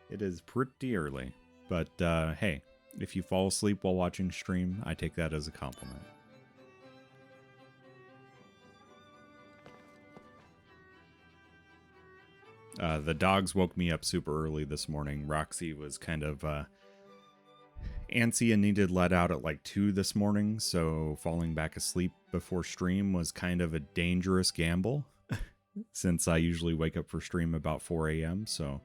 It is pretty early. But hey, if you fall asleep while watching stream, I take that as a compliment. The dogs woke me up super early this morning. Roxy was kind of antsy and needed let out at like 2 this morning, so falling back asleep before stream was kind of a dangerous gamble since I usually wake up for stream about 4 a.m. So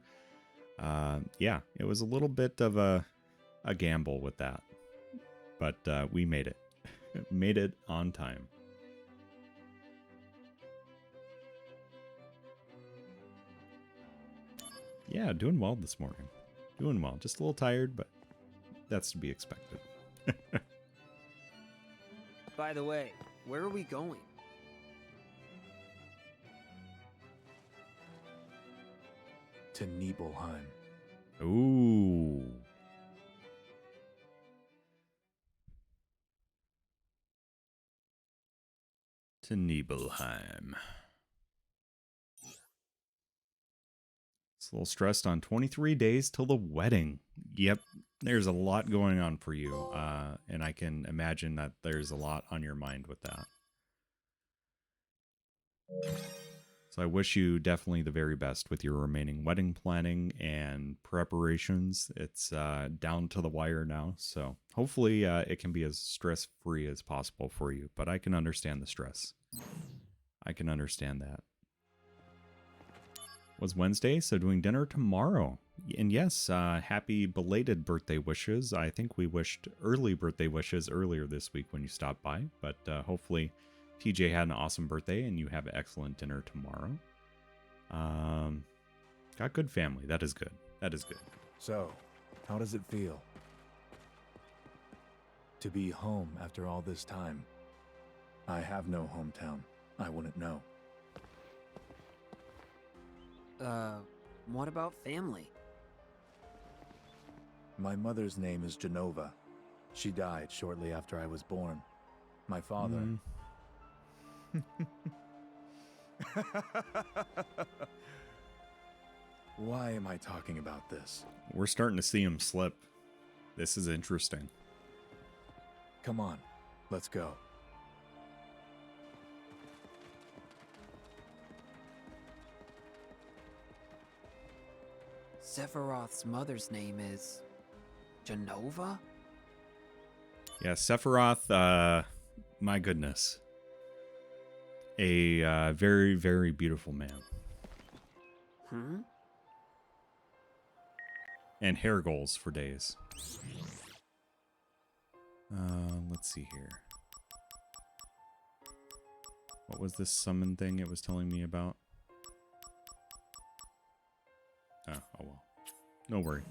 yeah, it was a little bit of a gamble with that, but we made it. Made it on time. Yeah, doing well this morning. Doing well. Just a little tired, but that's to be expected. By the way, where are we going? To Nibleheim. Ooh. To Nibleheim. It's a little stressed on 23 days till the wedding. Yep, there's a lot going on for you, and I can imagine that there's a lot on your mind with that. So I wish you definitely the very best with your remaining wedding planning and preparations. It's down to the wire now, so hopefully it can be as stress-free as possible for you, but I can understand the stress. I can understand that. Was Wednesday, so doing dinner tomorrow. And yes, happy belated birthday wishes. I think we wished early birthday wishes earlier this week when you stopped by, but hopefully TJ had an awesome birthday and you have an excellent dinner tomorrow. Got good family. That is good. That is good. So, how does it feel? to be home after all this time. I have no hometown. I wouldn't know. What about family? My mother's name is Genova. She died shortly after I was born. My father... Why am I talking about this? We're starting to see him slip. This is interesting. Come on, let's go. Sephiroth's mother's name is... Genova? Yeah, Sephiroth, my goodness. A very, very beautiful man. Hmm? And hair goals for days. Let's see here. What was this summon thing it was telling me about? Oh well. No worry.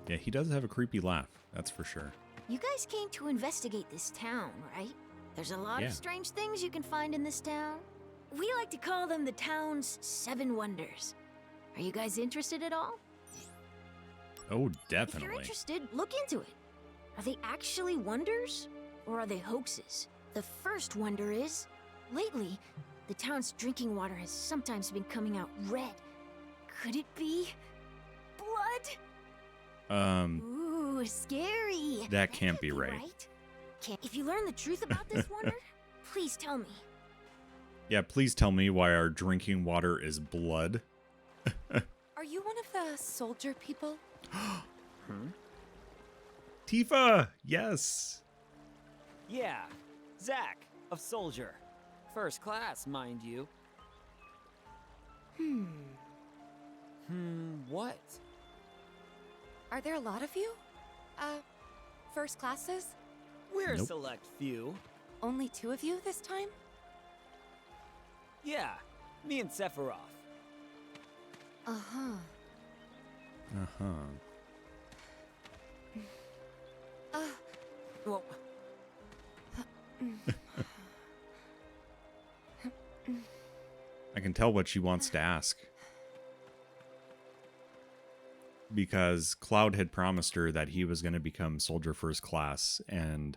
Yeah, he does have a creepy laugh, that's for sure. You guys came to investigate this town, right? There's a lot Yeah. of strange things you can find in this town. We like to call them the town's 7 wonders. Are you guys interested at all? Oh, If definitely. you're interested, look into it. Are they actually wonders, or are they hoaxes? The first wonder is, lately, the town's drinking water has sometimes been coming out red. Could it be blood? Ooh, scary. That can't be right. If you learn the truth about this wonder, please tell me. Yeah, please tell me why our drinking water is blood. Are you one of the soldier people? Tifa, yes. Yeah, Zack of Soldier. First class, mind you. What? Are there a lot of you? First classes? We're a Nope. select few. Only 2 of you this time? Yeah, me and Sephiroth. Uh-huh. Uh-huh. Well, I can tell what she wants to ask. Because Cloud had promised her that he was going to become Soldier First Class, and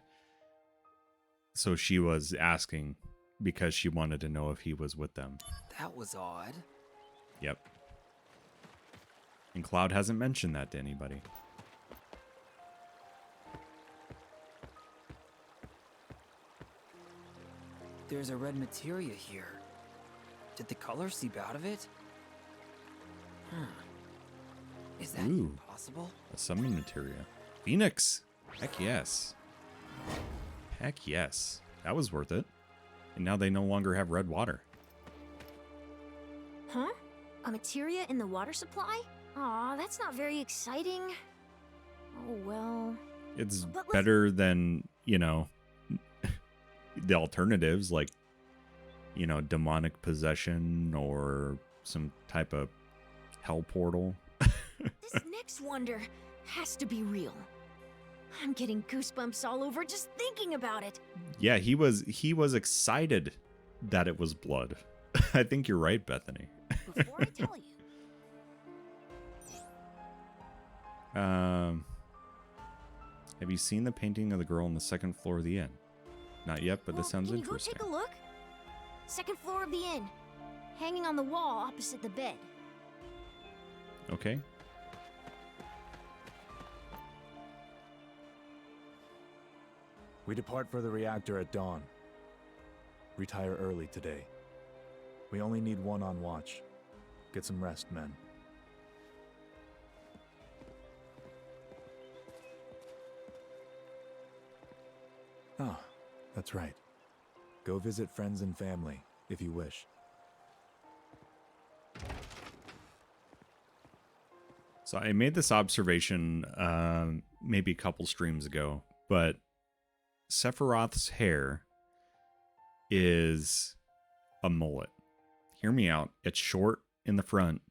so she was asking because she wanted to know if he was with them. that was odd. Yep. And Cloud hasn't mentioned that to anybody. There's a red materia here. Did the color seep out of it? Is that Ooh. even possible? A summon materia. Phoenix! Heck yes. Heck yes. That was worth it. And now they no longer have red water. Huh? A materia in the water supply? Aw, that's not very exciting. Oh, well... It's But let's- better than, you know, the alternatives like, you know, demonic possession or some type of hell portal. This next wonder has to be real. I'm getting goosebumps all over just thinking about it. Yeah, he was excited that it was blood. I think you're right, Bethany. Before I tell you, Have you seen the painting of the girl on the second floor of the inn? Not yet, but this sounds can interesting. You go take a look? Second floor of the inn, hanging on the wall opposite the bed. Okay. We depart for the reactor at dawn. Retire early today. We only need 1 on watch. Get some rest, men. Ah, that's right. Go visit friends and family, if you wish. So I made this observation maybe a couple streams ago, but Sephiroth's hair is a mullet. Hear me out. It's short in the front,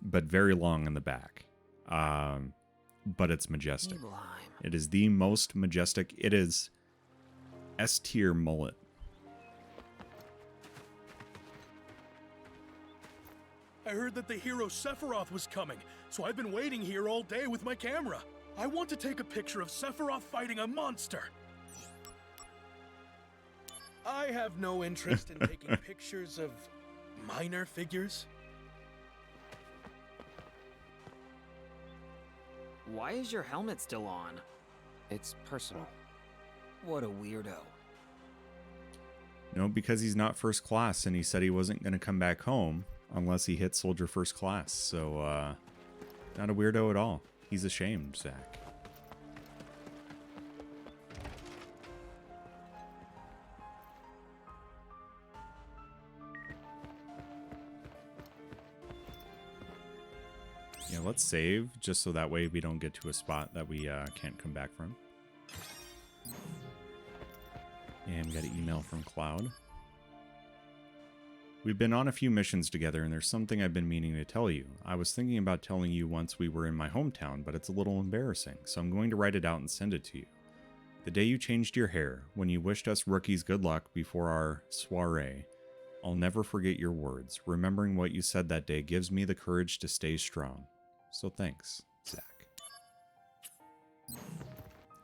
but very long in the back. but it's majestic. Nibleheim. It is the most majestic. It is S tier mullet. I heard that the hero Sephiroth was coming, so I've been waiting here all day with my camera. I want to take a picture of Sephiroth fighting a monster. I have no interest in taking pictures of minor figures. Why is your helmet still on? It's personal. What a weirdo. No, because he's not first class, and he said he wasn't going to come back home unless he hit Soldier First Class. So, not a weirdo at all. He's ashamed, Zach. Yeah, let's save, just so that way we don't get to a spot that we can't come back from. And we got an email from Cloud. We've been on a few missions together, and there's something I've been meaning to tell you. I was thinking about telling you once we were in my hometown, but it's a little embarrassing, so I'm going to write it out and send it to you. The day you changed your hair, when you wished us rookies good luck before our soiree, I'll never forget your words. Remembering what you said that day gives me the courage to stay strong. So thanks, Zach.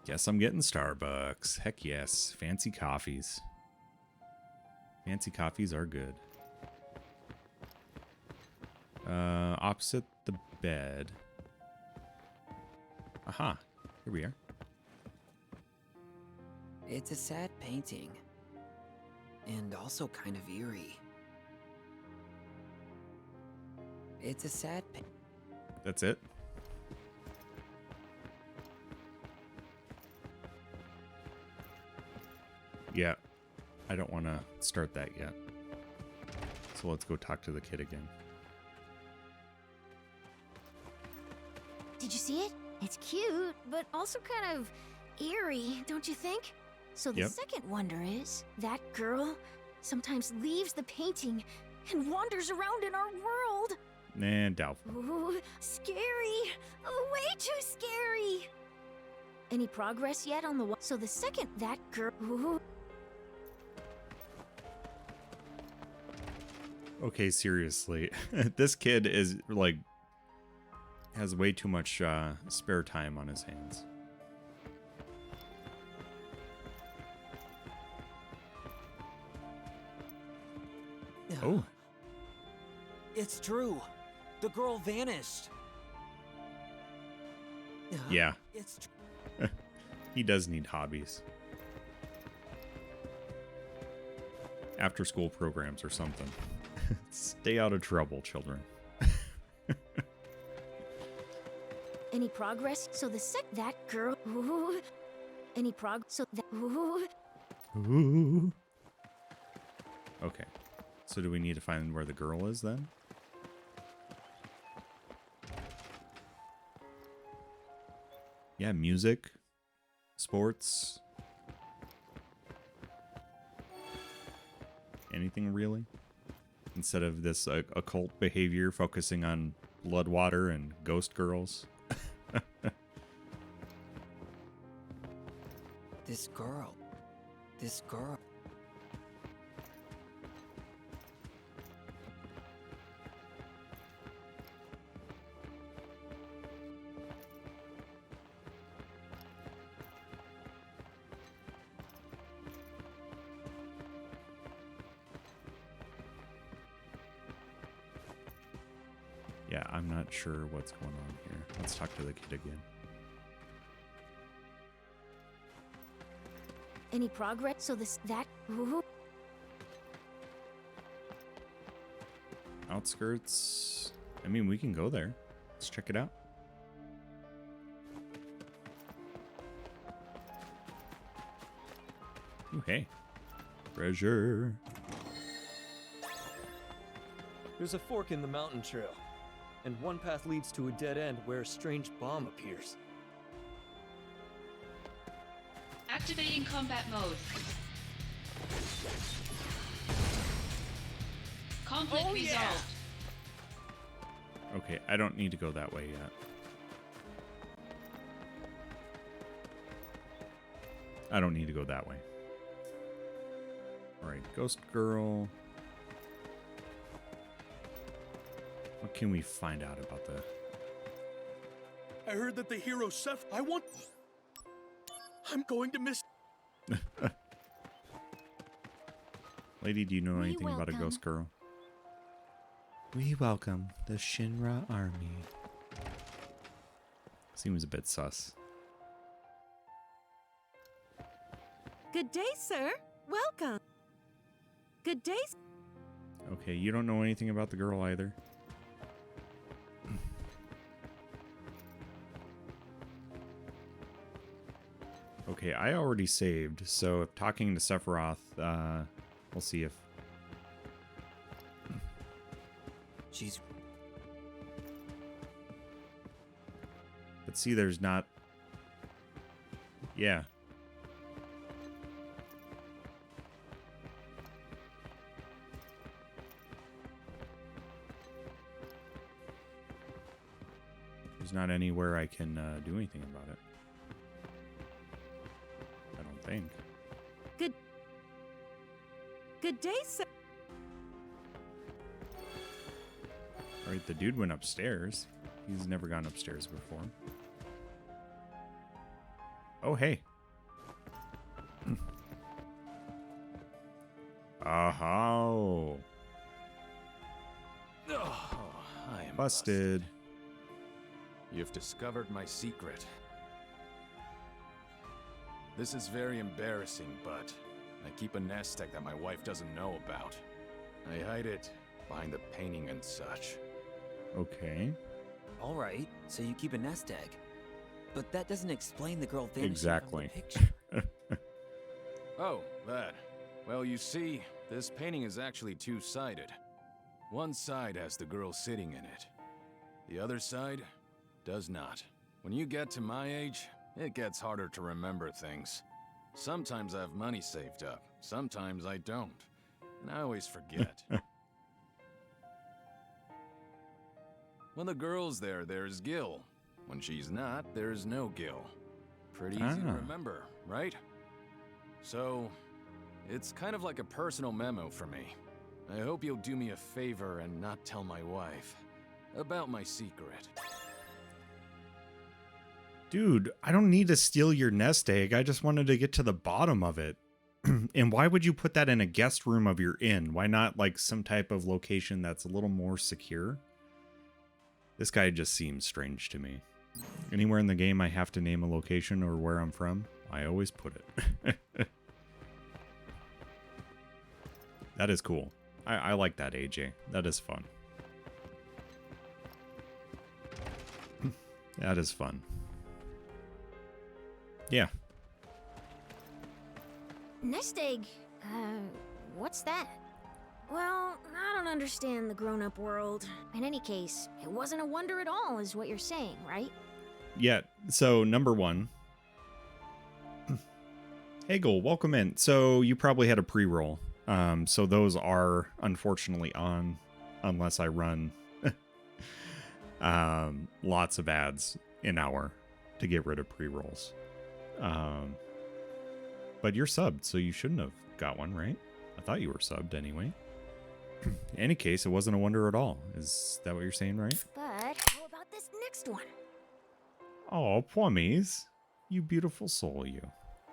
Guess I'm getting Starbucks. Heck yes. Fancy coffees. Fancy coffees are good. Opposite the bed. Aha. Here we are. It's a sad painting. And also kind of eerie. It's a sad painting. That's it? Yeah. I don't want to start that yet. So let's go talk to the kid again. Did you see it? It's cute, but also kind of eerie, don't you think? So the second wonder is, that girl sometimes leaves the painting and wanders around in our world. Nah, doubtful. Ooh, scary. Way too scary. Any progress yet on the So the second that girl... Ooh. Okay, seriously. This kid is, like, has way too much spare time on his hands. Oh. It's true. The girl vanished. Yeah. It's He does need hobbies. After school programs or something. Stay out of trouble, children. Any progress? So the that girl... Ooh. Any So that... Ooh. Ooh. Okay. So do we need to find where the girl is then? Yeah, music, sports. Anything really? Instead of this occult behavior focusing on blood water and ghost girls. This girl. This girl. Yeah, I'm not sure what's going on here. Let's talk to the kid again. Any progress? So that... Ooh. Outskirts. I mean, we can go there. Let's check it out. Ooh, hey. Treasure. There's a fork in the mountain trail, and one path leads to a dead end where a strange bomb appears. Activating combat mode. Conflict resolved. Okay, I don't need to go that way yet. I don't need to go that way. All right, Ghost Girl. What can we find out about the... I heard that the hero I'm going to miss... Lady, do you know anything about a Ghost Girl? We welcome the Shinra Army. Seems a bit sus. Good day, sir. Welcome. Good day. Okay, you don't know anything about the girl either. Okay, I already saved, so if talking to Sephiroth, we'll see if... She's... But see, there's not... Yeah. There's not anywhere I can do anything about it. I don't think. Good day, sir. Alright, the dude went upstairs. He's never gone upstairs before. Oh, hey. Oh, I am busted. You've discovered my secret. This is very embarrassing, but I keep a nest egg that my wife doesn't know about. I hide it behind the painting and such. Okay. All right, so you keep a nest egg. But that doesn't explain the girl vanishing Exactly. from the picture. Oh, that. Well, you see, this painting is actually two-sided. One side has the girl sitting in it. The other side does not. When you get to my age, it gets harder to remember things. Sometimes I have money saved up, sometimes I don't. And I always forget. When the girl's there, there's Gil. When she's not, there's no Gil. Pretty easy to remember, right? So, it's kind of like a personal memo for me. I hope you'll do me a favor and not tell my wife about my secret. Dude, I don't need to steal your nest egg. I just wanted to get to the bottom of it. And why would you put that in a guest room of your inn? Why not like some type of location that's a little more secure? This guy just seems strange to me. Anywhere in the game I have to name a location or where I'm from, I always put it. That is cool. I like that, AJ. That is fun. That is fun. Yeah. Nest egg? What's that? Well, I don't understand the grown-up world. In any case, it wasn't a wonder at all, is what you're saying, right? Yeah, so number one. Hegel, welcome in. So you probably had a pre-roll. So those are unfortunately on, unless I run lots of ads an hour to get rid of pre-rolls. But you're subbed, so you shouldn't have got one, right? I thought you were subbed anyway. In any case, it wasn't a wonder at all. Is that what you're saying, right? But how about this next one? Oh, Pwummies. You beautiful soul, you.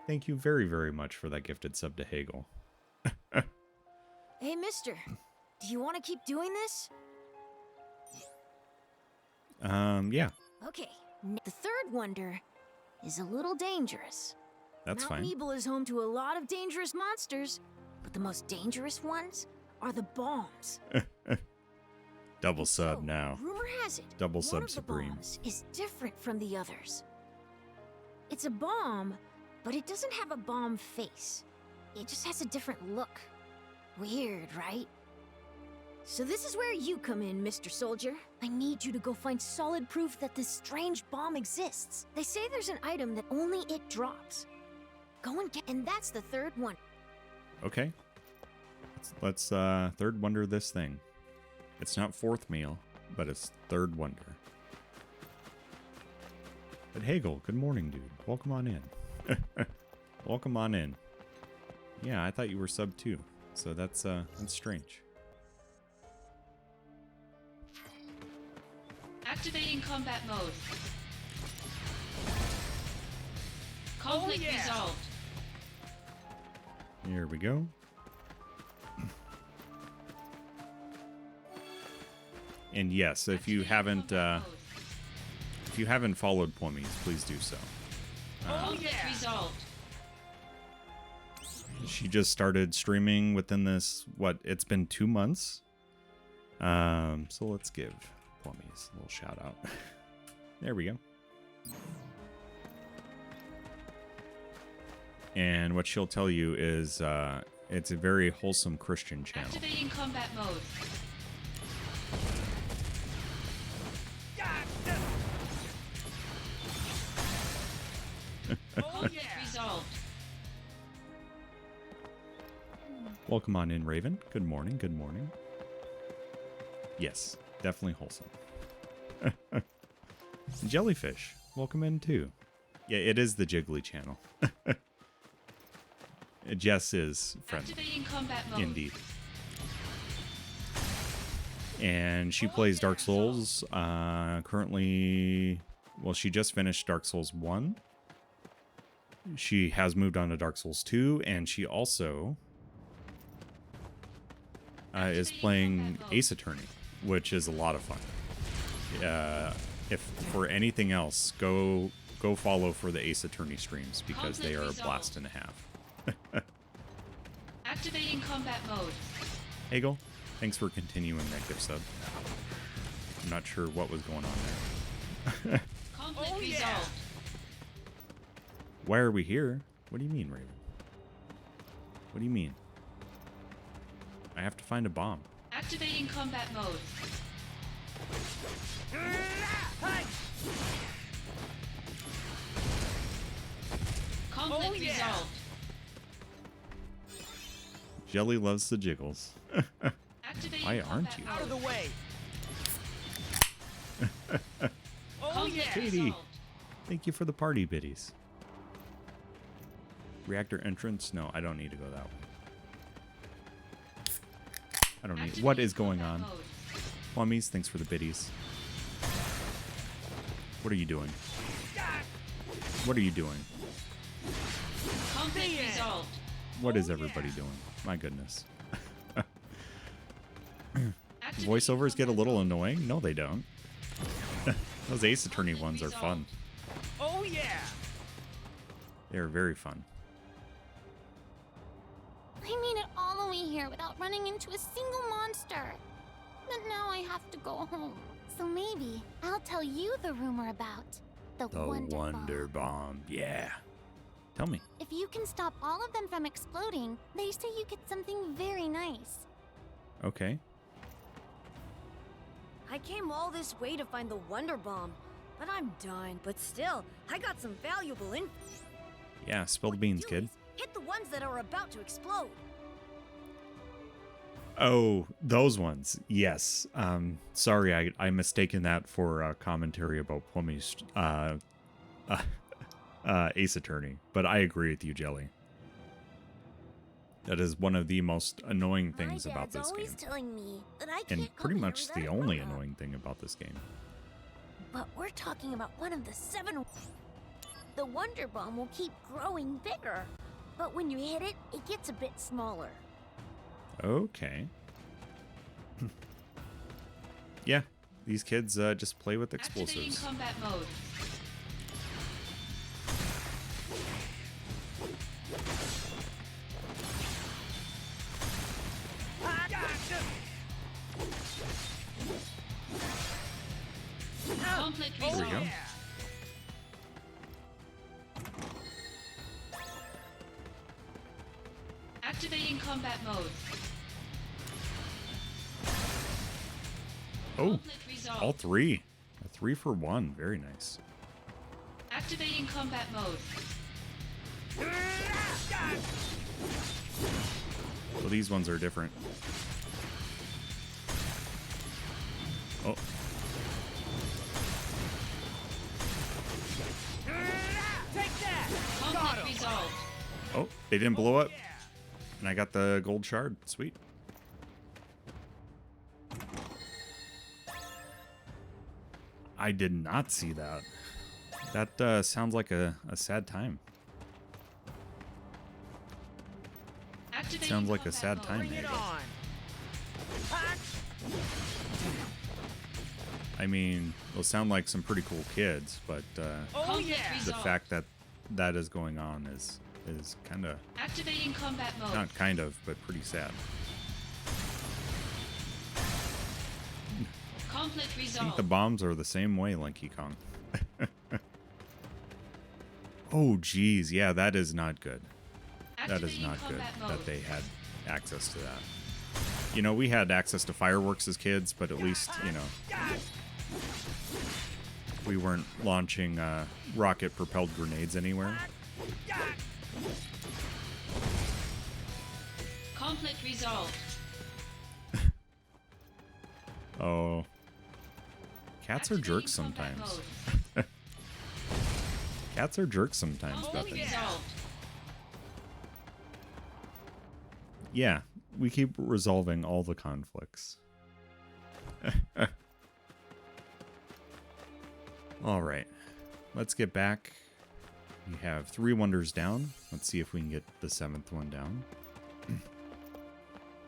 Thank you very, very much for that gifted sub to Hegel. Hey, mister. Do you want to keep doing this? Yeah. Okay. The third wonder is a little dangerous. That's Mount fine. Nibel is home to a lot of dangerous monsters, but the most dangerous ones are the bombs. Double sub now. Rumor has it, Double one sub of the supreme. bombs is different from the others. It's a bomb, but it doesn't have a bomb face. It just has a different look. Weird, right? So this is where you come in, Mr. Soldier. I need you to go find solid proof that this strange bomb exists. They say there's an item that only it drops. Go and get, and that's the third one. Okay. Let's third wonder this thing. It's not fourth meal, but it's third wonder. But Hegel, good morning, dude. Welcome on in. welcome on in. Yeah, I thought you were sub too, so that's strange. Activating combat mode. Conflict resolved. Here we go. And yes, if you haven't followed Plummies, please do so. Resolved. She just started streaming within this, what, it's been 2 months. So let's give Plummies a little shout out. There we go. And what she'll tell you is it's a very wholesome Christian channel. Activating combat mode. Resolved. Welcome on in, Raven. Good morning. Good morning. Yes, definitely wholesome. Jellyfish, welcome in too. Yeah, it is the Jiggly channel. Jess is friendly. Activating combat mode. Indeed. And she plays Dark Souls. Currently, well, she just finished Dark Souls 1. She has moved on to Dark Souls 2, and she also is playing Ace Attorney, which is a lot of fun. If for anything else, go follow for the Ace Attorney streams because they are a blast and a half. Activating combat mode. Hagel, thanks for continuing that gift sub. I'm not sure what was going on there. Conflict resolved. Why are we here? What do you mean, Raven? What do you mean? I have to find a bomb. Activating combat mode. Conflict resolved. Jelly loves the jiggles. Why aren't you? Out of the way. Katie, thank you for the party biddies. Reactor entrance? No, I don't need to go that way. I don't need. What is going on? Plummies, thanks for the biddies. What are you doing? What are you doing? Conflict resolved. What is everybody doing? My goodness. Voiceovers get a little annoying? No, they don't. Those Ace Attorney ones are fun. Oh yeah! They're very fun. I made it all the way here without running into a single monster. But now I have to go home. So maybe I'll tell you the rumor about the Wonder Bomb. Yeah. Tell me. If you can stop all of them from exploding, they say you get something very nice. Okay. I came all this way to find the Wonder Bomb, but I'm done. But still, I got some valuable info. Yeah, spill the beans, kid. Hit the ones that are about to explode. Oh, those ones. Yes. Sorry, I mistaken that for commentary about Plummy's Ace Attorney. But I agree with you, Jelly. That is one of the most annoying things about this game. Telling me that I And can't pretty come much here the without only a backup. annoying thing about this game. But we're talking about one of the 7. The Wonder Bomb will keep growing bigger. But when you hit it, it gets a bit smaller. Okay. Yeah, these kids just play with Activating explosives. combat mode. Conflict There we resolved. go. Activating combat mode. Oh, Conflict resolved. all three. A 3 for 1. Very nice. Activating combat mode. Well, these ones are different. Oh. Take that! Conflict resolved. Oh, they didn't blow up. And I got the gold shard. Sweet. I did not see that. That sounds like a sad time. Sounds like a sad time, maybe. I mean, they'll sound like some pretty cool kids, but the fact that that is going on is kind of Activating combat mode. not kind of, but pretty sad. Conflict I resolved. think the bombs are the same way, Lanky Kong. Oh, geez. Yeah, that is not good. That is not good that they had access to that. You know, we had access to fireworks as kids, but at least, you know, we weren't launching rocket-propelled grenades anywhere. Conflict resolved. Oh. Cats are jerks sometimes. Cats are jerks sometimes, Bethany. Yeah, we keep resolving all the conflicts. All right, let's get back. We have 3 wonders down. Let's see if we can get the 7th one down.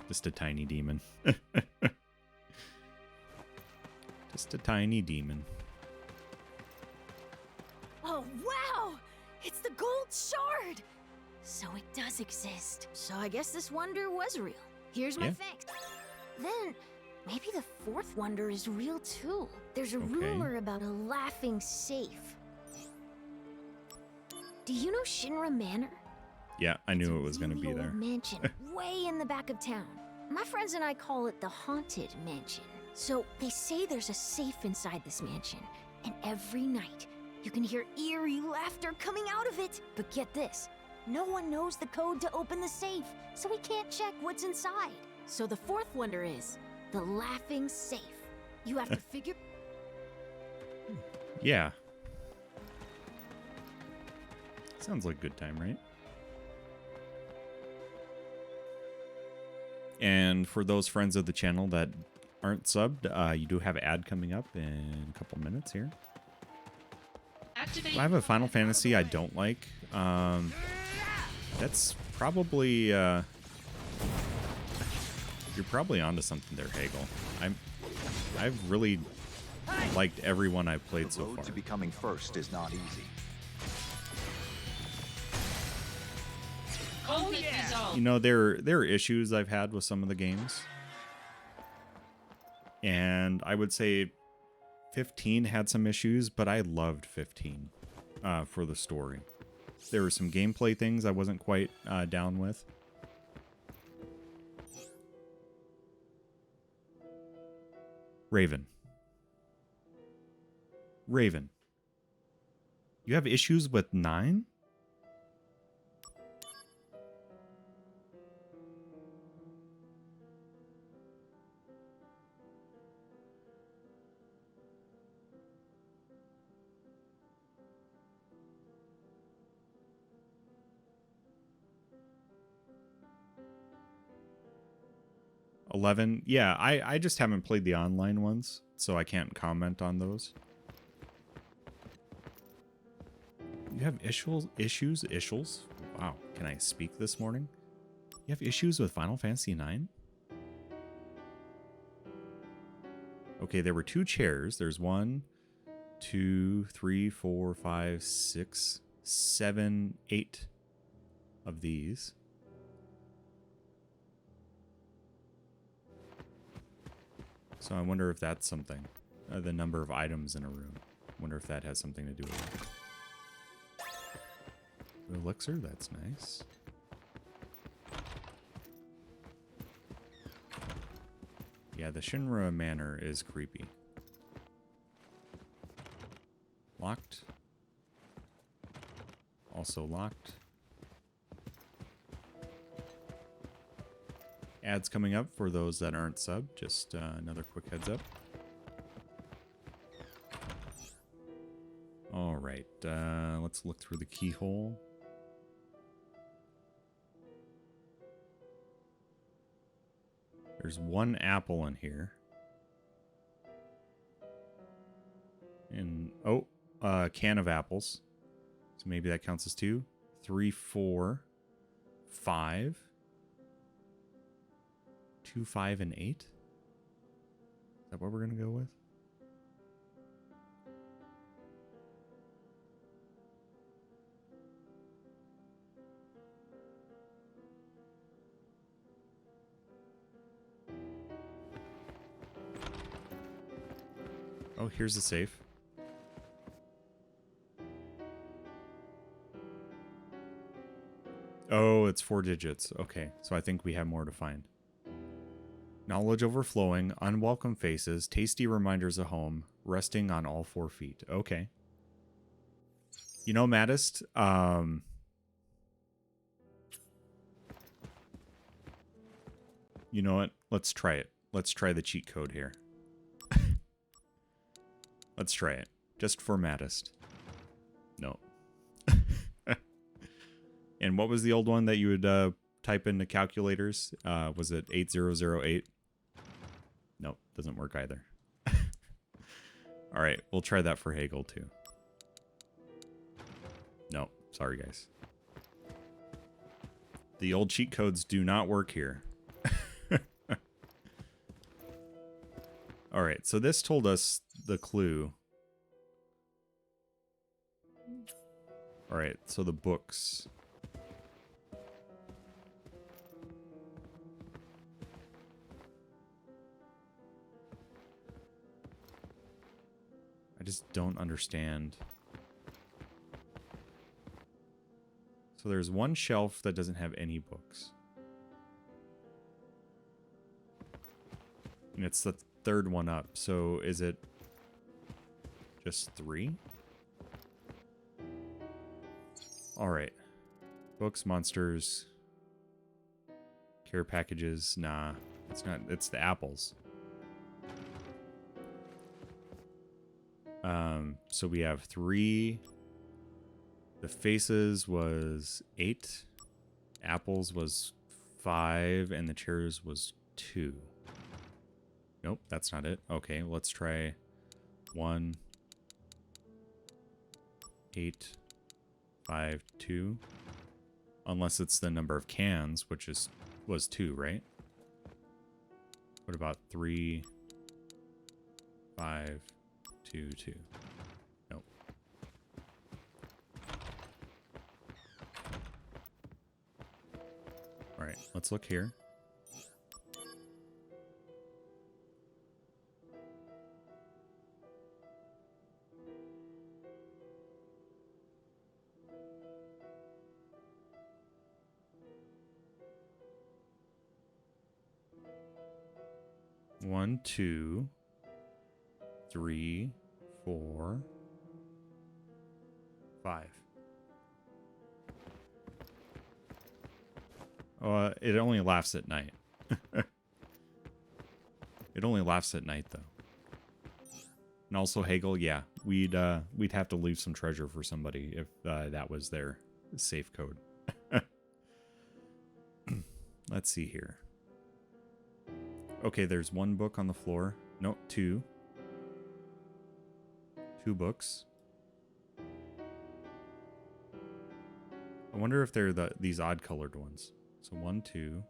Just a tiny demon. Just a tiny demon. Oh, wow! It's the gold shard! So it does exist. So I guess this wonder was real. Here's my thanks. Then, maybe the 4th wonder is real too. There's a rumor about a laughing safe. Do you know Shinra Manor? Yeah, I knew it was going to be Old there. mansion way in the back of town. My friends and I call it the Haunted Mansion. So they say there's a safe inside this mansion, and every night you can hear eerie laughter coming out of it. But get this, no one knows the code to open the safe, so we can't check what's inside. So the 4th wonder is the laughing safe. You have to figure... Yeah. Sounds like a good time, right? And for those friends of the channel that aren't subbed, you do have an ad coming up in a couple minutes here. I have a Final Fantasy I don't like. That's probably... you're probably onto something there, Hagel. I've really liked every one I've played so far. The road to becoming first is not easy. You know, there are issues I've had with some of the games. And I would say 15 had some issues, but I loved 15 for the story. There were some gameplay things I wasn't quite down with. Raven. Raven. You have issues with 9? $11. Yeah, I just haven't played the online ones, so I can't comment on those. You have issues? Wow, can I speak this morning? You have issues with Final Fantasy IX? Okay, there were 2 chairs. There's 1, 2, 3, 4, 5, 6, 7, 8 of these. So I wonder if that's something. The number of items in a room. Wonder if that has something to do with it. Elixir, that's nice. Yeah, the Shinra Manor is creepy. Locked. Also locked. Ads coming up for those that aren't subbed. Just another quick heads up. All right, let's look through the keyhole. There's one apple in here. And, oh, a can of apples. So maybe that counts as 2. 3, 4, 5. 2, 5, and 8? Is that what we're going to go with? Oh, here's the safe. Oh, it's 4 digits. Okay, so I think we have more to find. Knowledge overflowing, unwelcome faces, tasty reminders of home, resting on all 4 feet. Okay. You know, Maddest, you know what? Let's try it. Let's try the cheat code here. Let's try it. Just for Maddest. No. And what was the old one that you would type into calculators? Was it 8008? Nope, doesn't work either. All right, we'll try that for Hegel too. No, sorry guys. The old cheat codes do not work here. All right, so this told us the clue. All right, so the books. I just don't understand. So there's one shelf that doesn't have any books. And it's the third one up. So is it just 3? All right. Books, monsters, care packages. Nah, it's not. It's the apples. So we have 3. The faces was 8. Apples was 5, and the chairs was 2. Nope, that's not it. Okay, let's try 1, 8, 5, 2. Unless it's the number of cans, which was 2, right? What about 3, 5, 2, 2? Nope. All right, let's look here. One, 2, 3, 4, 5. It only laughs at night. It only laughs at night, though. And also Hegel, yeah, we'd have to leave some treasure for somebody if that was their safe code. Let's see here. Okay, there's 1 book on the floor. No, 2. 2 books. I wonder if they're these odd colored ones. So 1, 2,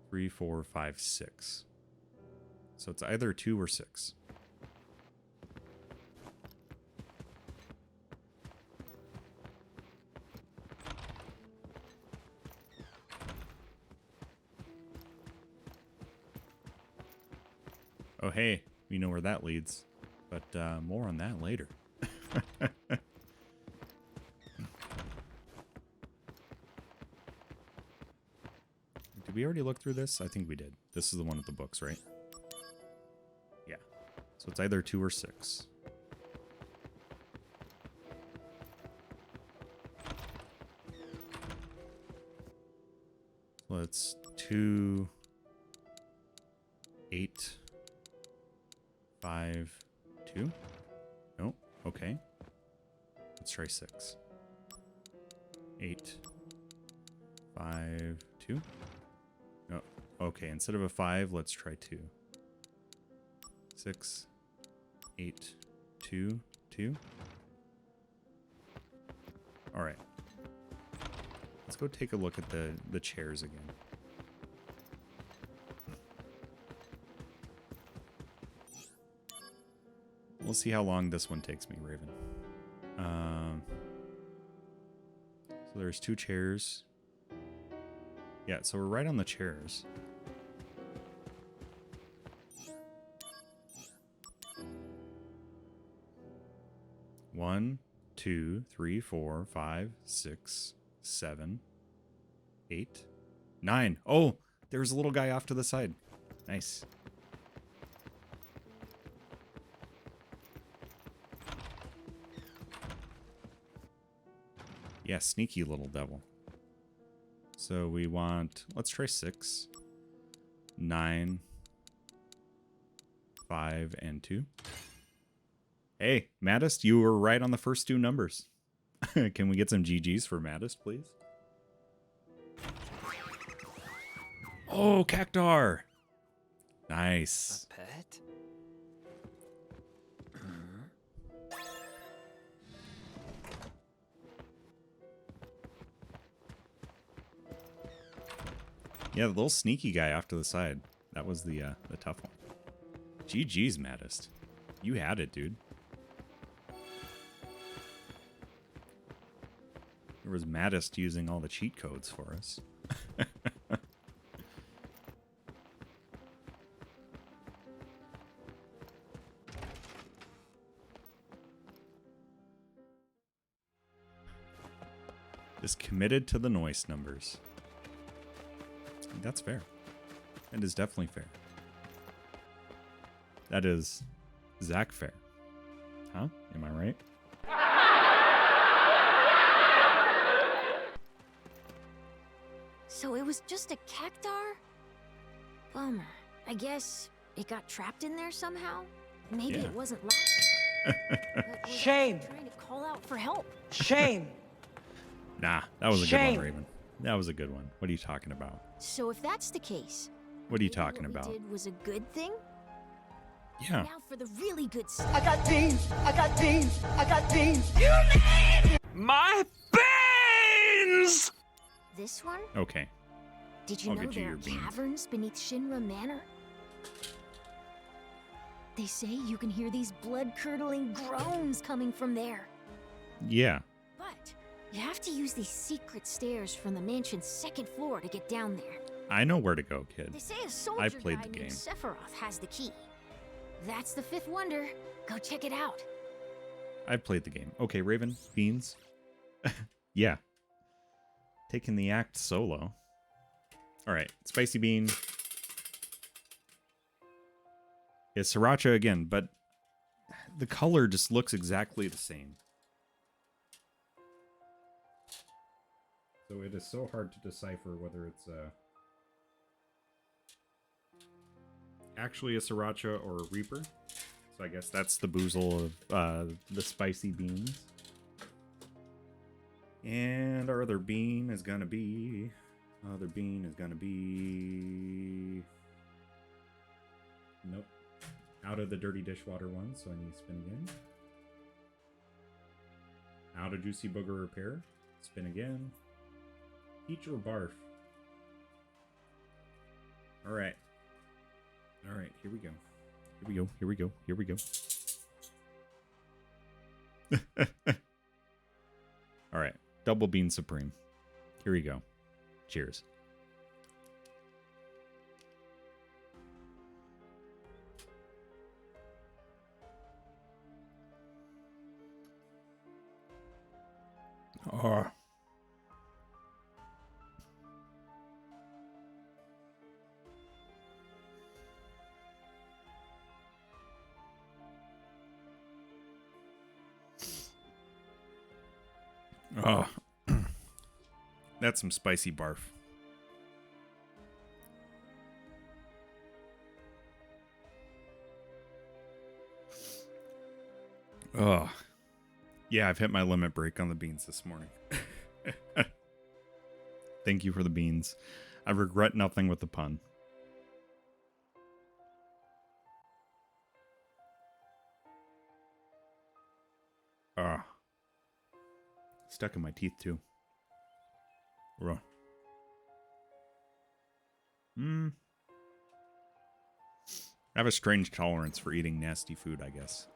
3, 4, 5, 6. So it's either 2 or 6. Oh, hey, we know where that leads, but more on that later. Did we already look through this? I think we did. This is the one with the books, right? Yeah. So it's either 2 or 6. So it's 2, 8, 5, 2. No. Okay. Let's try 6. 8, 5, 2? No. Okay, instead of a 5, let's try 2. 6, 8, 2, 2. All right. Let's go take a look at the chairs again. We'll see how long this one takes me, Raven. So there's 2 chairs. Yeah, so we're right on the chairs. One, 2, 3, 4, 5, 6, 7, 8, 9. Oh, there's a little guy off to the side. Nice. Yeah, sneaky little devil. So we want, let's try 6, 9, 5, and 2. Hey, Maddest, you were right on the first 2 numbers. Can we get some GGs for Maddest, please? Oh, Cactar! Nice. A pet? Yeah, the little sneaky guy off to the side. That was the tough one. GG's, Maddest. You had it, dude. There was Maddest using all the cheat codes for us. Is committed to the noise numbers. That's fair. That is definitely fair. That is Zach fair. Huh? Am I right? So it was just a cactar? Bummer. I guess it got trapped in there somehow? Maybe Yeah. it wasn't locked. Shame. Trying to call out for help. Shame. Nah, that was a good Shame. one, Raven. That was a good one. What are you talking about? So if that's the case, What are you maybe talking what about? we did was a good thing? Yeah. Now for the really good stuff. I got beans. I got beans. I got beans. My beans! This one? Okay. Did you I'll know get you there your are beans. caverns beneath Shinra Manor? They say you can hear these blood-curdling groans coming from there. Yeah. But you have to use these secret stairs from the mansion's 2nd floor to get down there. I know where to go, kid. They say a soldier I've played guy the named game. Sephiroth has the key. That's the 5th wonder. Go check it out. I've played the game. Okay, Raven, beans. Yeah. Taking the act solo. All right, spicy bean. It's sriracha again, but the color just looks exactly the same. So it is so hard to decipher whether it's actually a sriracha or a reaper. So I guess that's the boozle of the spicy beans. And our other bean is gonna be... Nope. Out of the dirty dishwater one, so I need to spin again. Out of juicy booger repair. Spin again. Peach or barf? Alright. Alright, here we go. Here we go, here we go, here we go. Alright, double bean supreme. Here we go. Cheers. Oh. Oh. That's some spicy barf. Oh. Yeah, I've hit my limit break on the beans this morning. Thank you for the beans. I regret nothing with the pun. Ah. Stuck in my teeth too. Ugh. I have a strange tolerance for eating nasty food, I guess.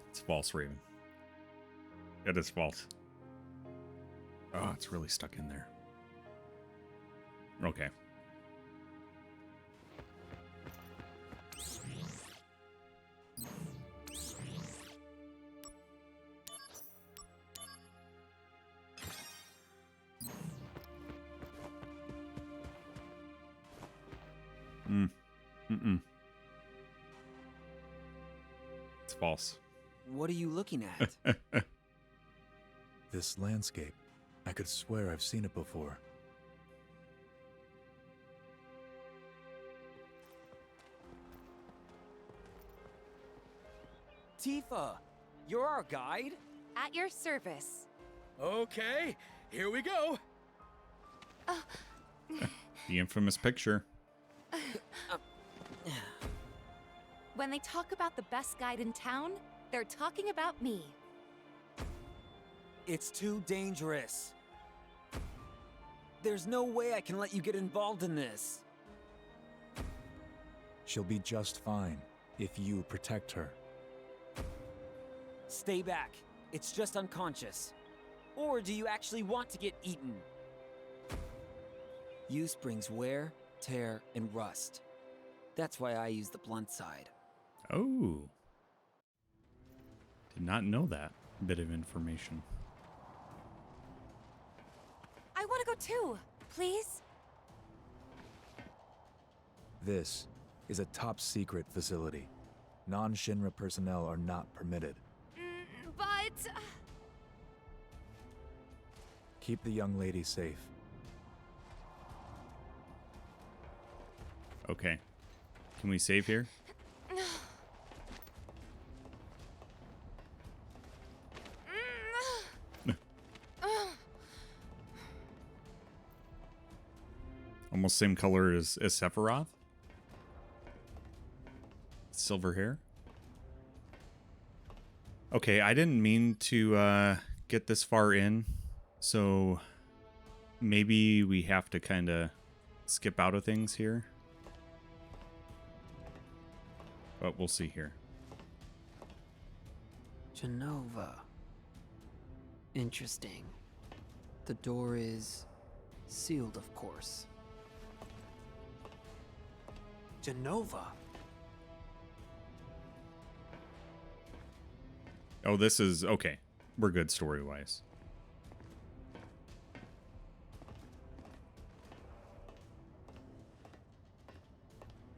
It's false, Raven. It is false. Oh, it's really stuck in there. Okay. It's false. What are you looking at? This landscape. I could swear I've seen it before. Tifa, you're our guide? At your service. Okay, here we go. The infamous picture. When they talk about the best guide in town, they're talking about me. It's too dangerous. There's no way I can let you get involved in this. She'll be just fine if you protect her. Stay back. It's just unconscious. Or do you actually want to get eaten? Use brings wear, tear, and rust. That's why I use the blunt side. Oh. Did not know that bit of information. I want to go too, please. This is a top secret facility. Non-Shinra personnel are not permitted. But... Keep the young lady safe. Okay. Can we save here? Almost same color as Sephiroth. Silver hair. Okay, I didn't mean to get this far in, so maybe we have to kind of skip out of things here. But we'll see here. Genova. Interesting. The door is sealed, of course. Genova? Oh, this is... okay. We're good story-wise.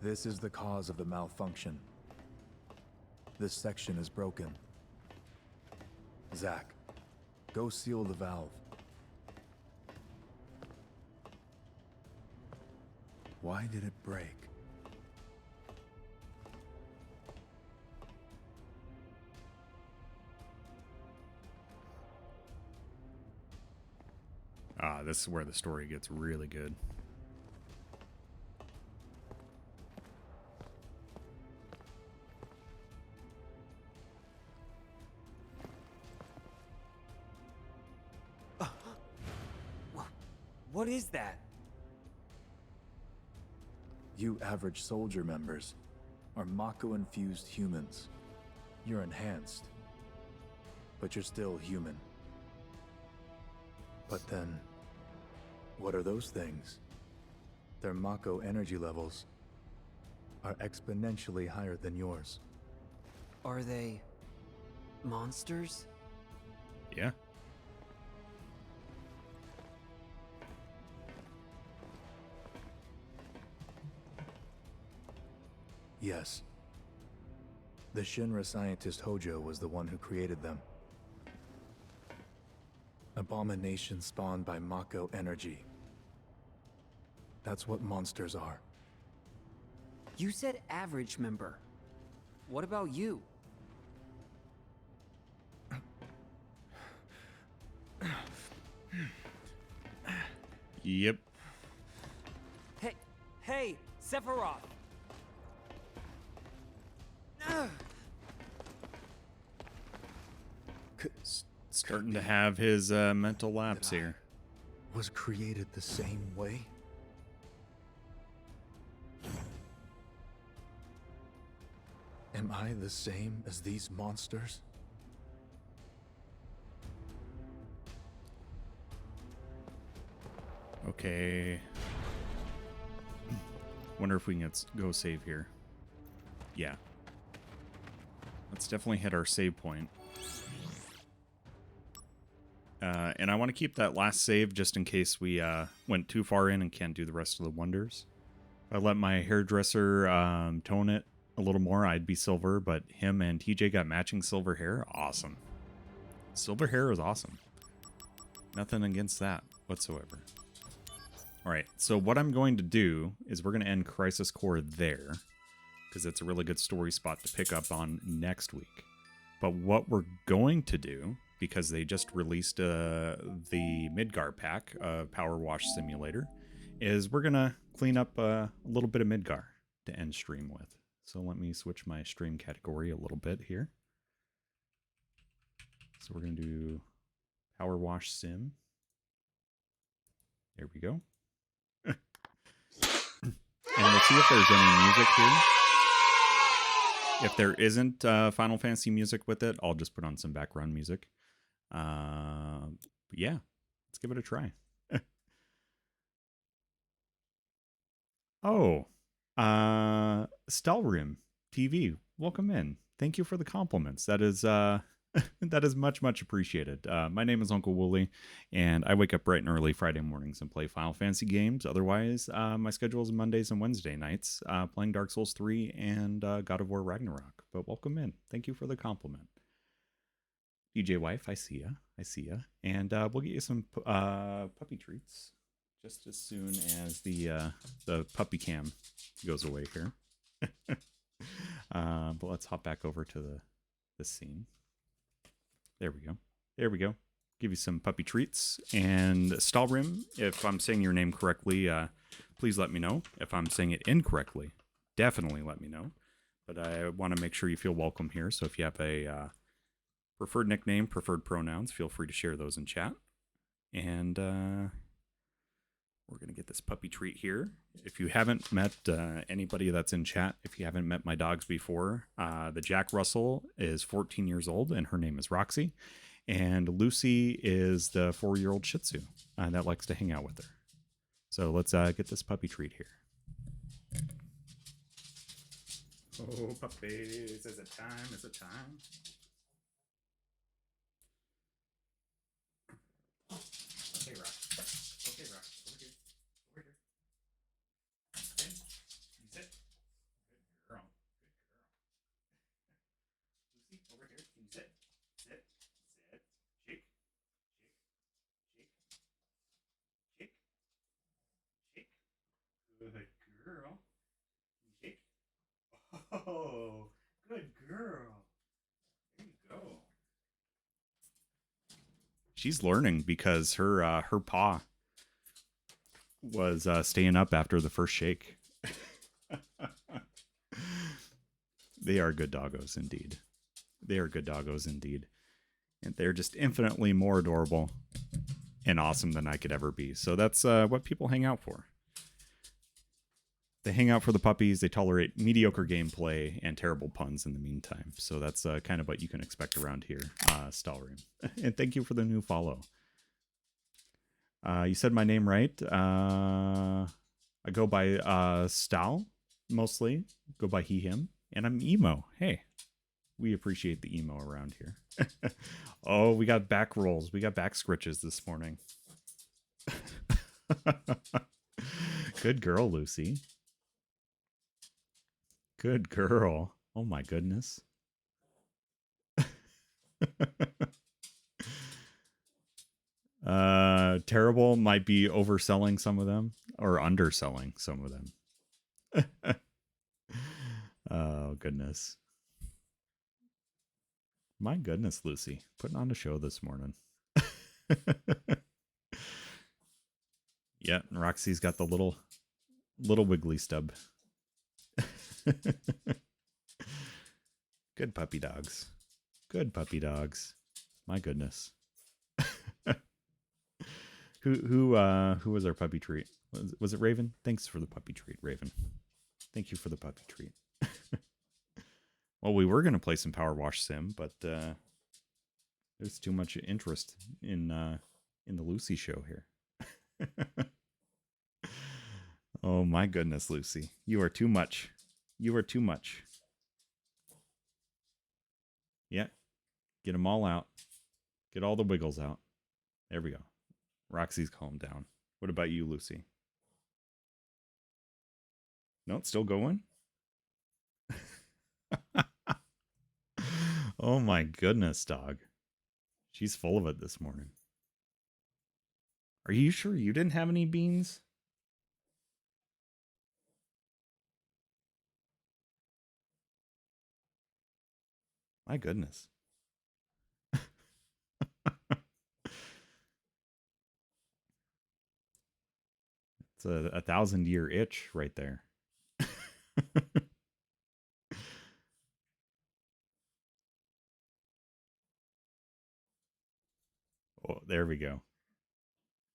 This is the cause of the malfunction. This section is broken. Zack, go seal the valve. Why did it break? Ah, this is where the story gets really good. What is that? You average soldier members are Mako-infused humans. You're enhanced, but you're still human. But then, what are those things? Their Mako energy levels are exponentially higher than yours. Are they monsters? Yeah. Yes. The Shinra scientist Hojo was the one who created them. Abominations spawned by Mako energy. That's what monsters are. You said average member. What about you? Yep. Hey, Sephiroth! Starting to have his mental lapse here. Was created the same way? Am I the same as these monsters? Okay. Wonder if we can go save here. Yeah. Let's definitely hit our save point. And I want to keep that last save just in case we went too far in and can't do the rest of the wonders. If I let my hairdresser tone it a little more, I'd be silver, but him and TJ got matching silver hair. Awesome. Silver hair is awesome. Nothing against that whatsoever. All right, so what I'm going to do is we're going to end Crisis Core there, because it's a really good story spot to pick up on next week. But what we're going to do, because they just released the Midgar pack of Power Wash Simulator, is we're going to clean up a little bit of Midgar to end stream with. So let me switch my stream category a little bit here. So we're going to do Power Wash Sim. There we go. And we'll see if there's any music here. If there isn't Final Fantasy music with it, I'll just put on some background music. Yeah, let's give it a try. Oh, Stelrim TV, welcome in. Thank you for the compliments. That is that is much appreciated. My name is UncleWooly, and I wake up bright and early Friday mornings and play Final Fantasy games. Otherwise, my schedule is Mondays and Wednesday nights, playing Dark Souls 3 and God of War Ragnarok. But welcome in. Thank you for the compliment. DJ Wife, I see ya. I see ya. And we'll get you some puppy treats just as soon as the puppy cam goes away here. But let's hop back over to the scene. There we go. There we go. Give you some puppy treats. And Stalrim, if I'm saying your name correctly, please let me know. If I'm saying it incorrectly, definitely let me know. But I want to make sure you feel welcome here. So if you have a preferred nickname, preferred pronouns, feel free to share those in chat. And we're going to get this puppy treat here. If you haven't met anybody that's in chat, if you haven't met my dogs before, the Jack Russell is 14 years old, and her name is Roxy. And Lucy is the 4-year-old Shih Tzu that likes to hang out with her. So let's get this puppy treat here. Oh, puppies, is it time? Is it time? Okay, Rox. Okay, Rox. Over here. Over here. Okay. You sit. Good girl. Good girl. Lucy, over here. Can you sit? Sit. Sit. Shake. Shake. Shake. Shake. Shake. Good girl. Shake. Oh, good girl. There you go. She's learning because her paw was staying up after the first shake. They are good doggos indeed. They are good doggos indeed. And they're just infinitely more adorable and awesome than I could ever be. So that's what people hang out for. They hang out for the puppies. They tolerate mediocre gameplay and terrible puns in the meantime. So that's kind of what you can expect around here, Stalrim. And thank you for the new follow. You said my name right. I go by Stal, mostly. Go by he, him. And I'm emo. Hey, we appreciate the emo around here. Oh, we got back rolls. We got back scritches this morning. Good girl, Lucy. Good girl. Oh my goodness. Terrible might be overselling some of them or underselling some of them. Oh goodness. My goodness, Lucy. Putting on a show this morning. Yeah, and Roxy's got the little wiggly stub. Good puppy dogs. Good puppy dogs. My goodness. Who was our puppy treat? Was it Raven? Thanks for the puppy treat, Raven. Thank you for the puppy treat. Well, we were gonna play some Power Wash Sim, but there's too much interest in the Lucy show here. Oh my goodness, Lucy. You are too much. You are too much. Yeah. Get them all out. Get all the wiggles out. There we go. Roxy's calmed down. What about you, Lucy? No, it's still going? Oh my goodness, dog. She's full of it this morning. Are you sure you didn't have any beans? My goodness. It's a 1,000-year itch right there. Oh, there we go.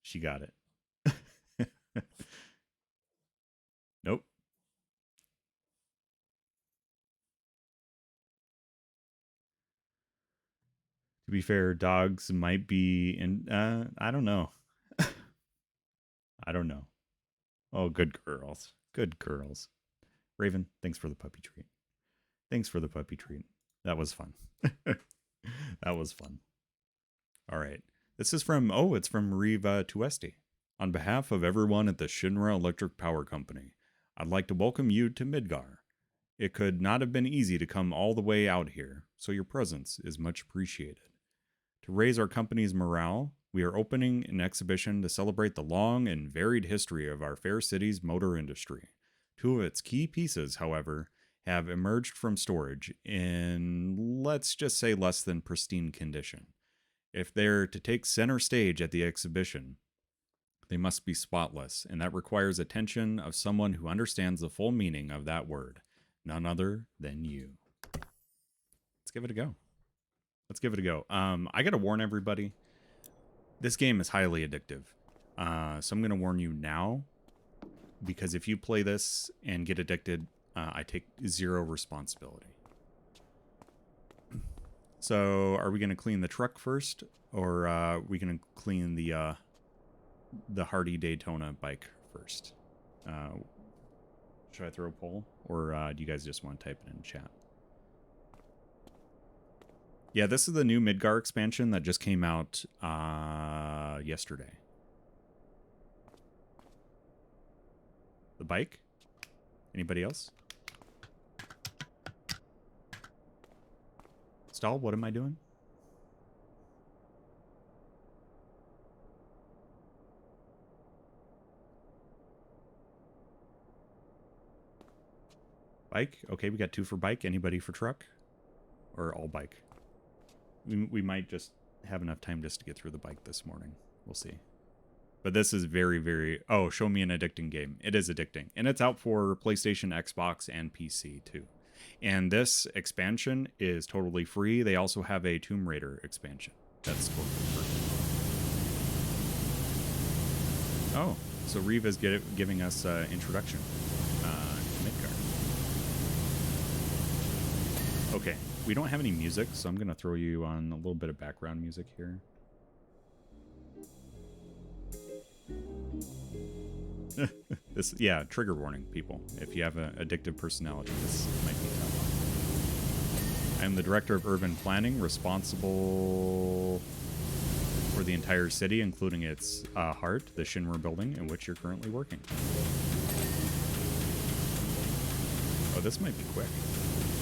She got it. Nope. To be fair, dogs might be in... I don't know. I don't know. Oh, good girls. Good girls. Raven, thanks for the puppy treat. Thanks for the puppy treat. That was fun. That was fun. All right. This is from... Oh, it's from Riva Tuesti. On behalf of everyone at the Shinra Electric Power Company, I'd like to welcome you to Midgar. It could not have been easy to come all the way out here, so your presence is much appreciated. To raise our company's morale, we are opening an exhibition to celebrate the long and varied history of our fair city's motor industry. Two of its key pieces, however, have emerged from storage in, let's just say, less than pristine condition. If they're to take center stage at the exhibition, they must be spotless, and that requires attention of someone who understands the full meaning of that word. None other than you. Let's give it a go. Let's give it a go. I gotta warn everybody, this game is highly addictive. So I'm gonna warn you now, because if you play this and get addicted, I take zero responsibility. So are we gonna clean the truck first, or are we gonna clean the Hardy Daytona bike first? Should I throw a poll, or do you guys just want to type it in chat? Yeah, this is the new Midgar expansion that just came out yesterday. The bike? Anybody else? Stall, what am I doing? Bike? Okay, we got 2 for bike. Anybody for truck? Or all bike? We might just have enough time just to get through the bike this morning. We'll see. But this is very, very... Oh, show me an addicting game. It is addicting. And it's out for PlayStation, Xbox, and PC, too. And this expansion is totally free. They also have a Tomb Raider expansion. That's totally free. Oh, so Reeve is giving us an introduction to Midgar. Okay, we don't have any music, so I'm going to throw you on a little bit of background music here. This, yeah, trigger warning, people. If you have an addictive personality, this might be tough. I'm the director of urban planning, responsible for the entire city, including its heart, the Shinra building, in which you're currently working. Oh, this might be quick.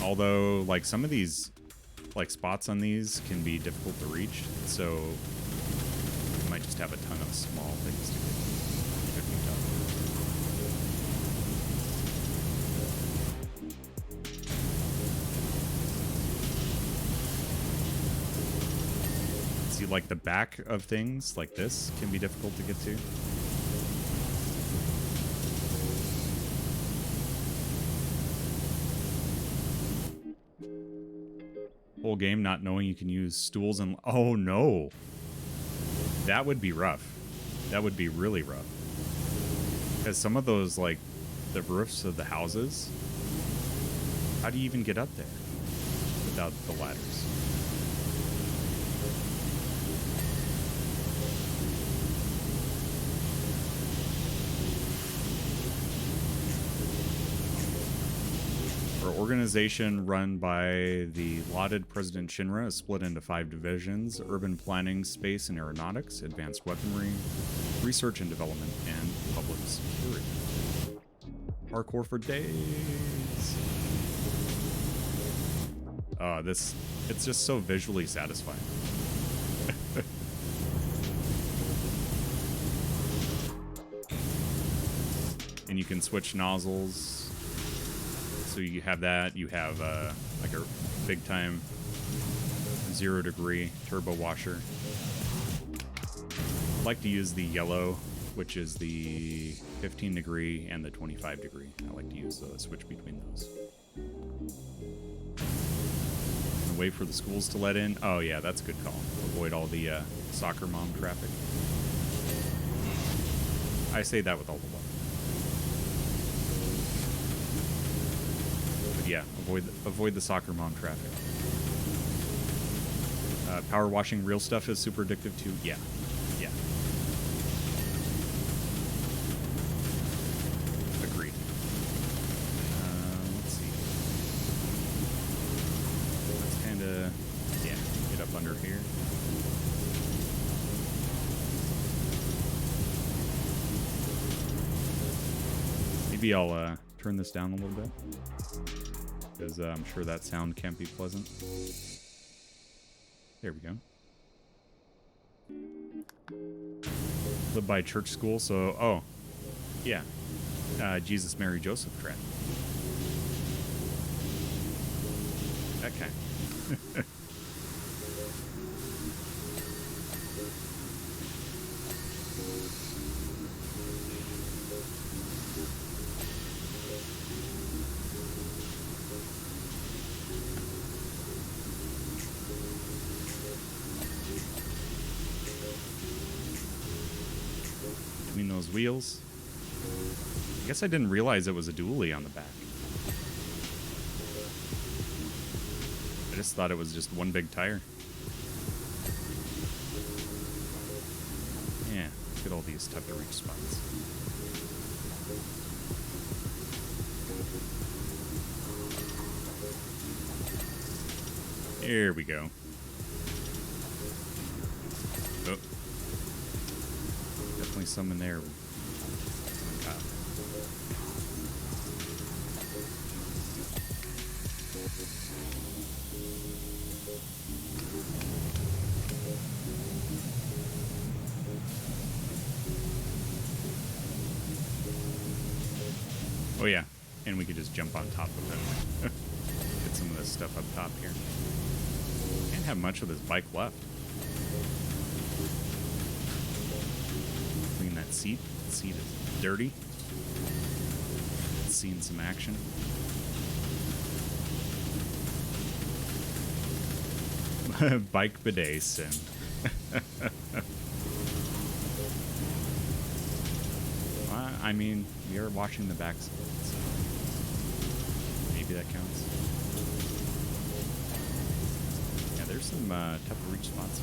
Although, like, some of these, like, spots on these can be difficult to reach, so you might just have a ton of small things to get. Could be tough. See, like, the back of things, like this, can be difficult to get to. full game not knowing you can use stools and... Oh, no. That would be rough. That would be really rough. Because some of those, like, the roofs of the houses, how do you even get up there without the ladders? Our organization, run by the lauded President Shinra, is split into 5 divisions: urban planning, space and aeronautics, advanced weaponry, research and development, and public security. Parkour for days. It's just so visually satisfying. And you can switch nozzles. So you have that. You have like a big time 0 degree turbo washer. I like to use the yellow, which is the 15 degree and the 25 degree. I like to use the switch between those. And wait for the schools to let in. Oh yeah, that's a good call. Avoid all the soccer mom traffic. I say that with all the love. But yeah, avoid the soccer mom traffic. Power washing real stuff is super addictive too. Yeah. Yeah. Agreed. Let's see. Let's kind of, yeah, get up under here. Maybe I'll turn this down a little bit, because I'm sure that sound can't be pleasant. There we go. Live by church school, so, oh, yeah. Jesus, Mary, Joseph trap. That kind. Between those wheels. I guess I didn't realize it was a dually on the back. I just thought it was just one big tire. Yeah, look at all these tough to reach spots. There we go. Oh. Definitely some in there. Oh yeah, and we could just jump on top of it. Get some of this stuff up top here. Can't have much of this bike left. Clean that seat. The seat is dirty. It's seeing some action. Bike bidet sim. I mean, we are washing the backs of it, so maybe that counts. Yeah, there's some tough to reach spots.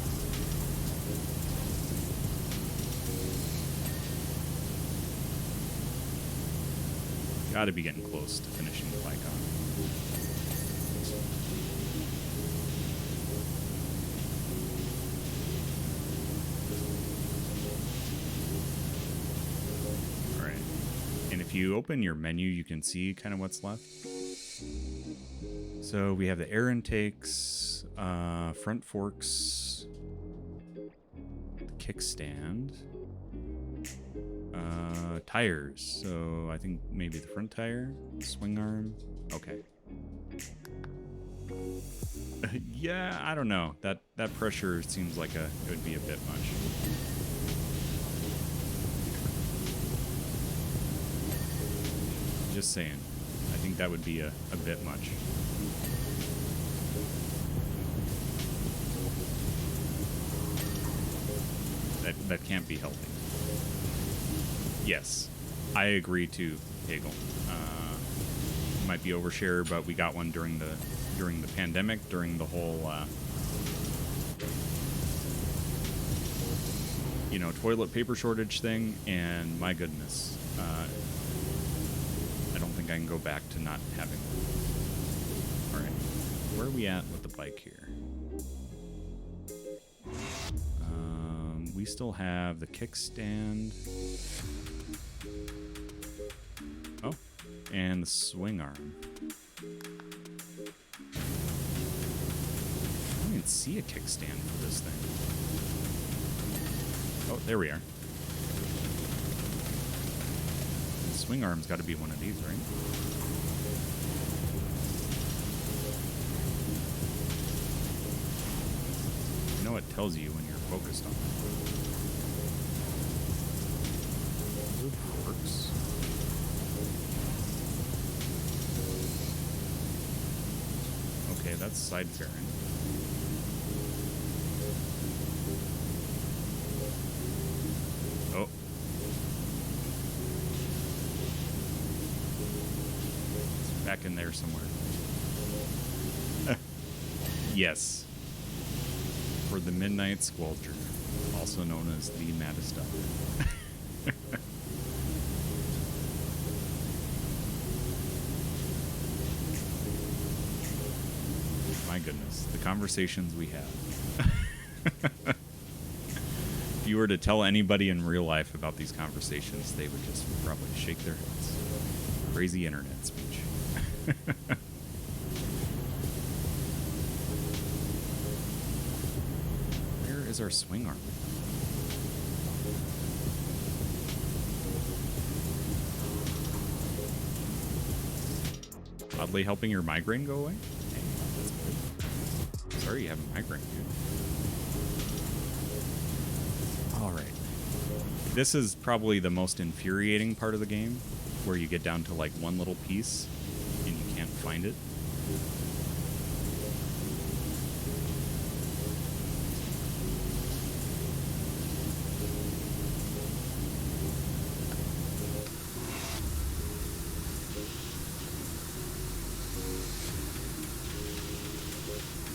Gotta be getting close to finishing the bike on. If you open your menu, you can see kind of what's left. So we have the air intakes, front forks, the kickstand, tires. So I think maybe the front tire, swing arm. Okay. Yeah, I don't know. That pressure seems like it would be a bit much. Just saying. I think that would be a bit much. that can't be healthy. Yes, I agree too, Hagel. Might be overshare, but we got one during the pandemic, during the whole you know, toilet paper shortage thing, and my goodness, I don't think I can go back to not having one. All right, where are we at with the bike here? We still have the kickstand. Oh, and the swing arm. I don't even see a kickstand for this thing. Oh, there we are. The swing arm's got to be one of these, right? You know, it tells you when you're focused on it. It works. Okay, that's side fairing. Oh. It's back in there somewhere. Yes. For the Midnight Squelcher, also known as the maddest dog. My goodness, the conversations we have. If you were to tell anybody in real life about these conversations, they would just probably shake their heads. Crazy internet speech. Where is our swing arm? Oddly helping your migraine go away? Hey, that's good. Sorry you have a migraine, dude. Alright. This is probably the most infuriating part of the game, where you get down to like one little piece and you can't find it.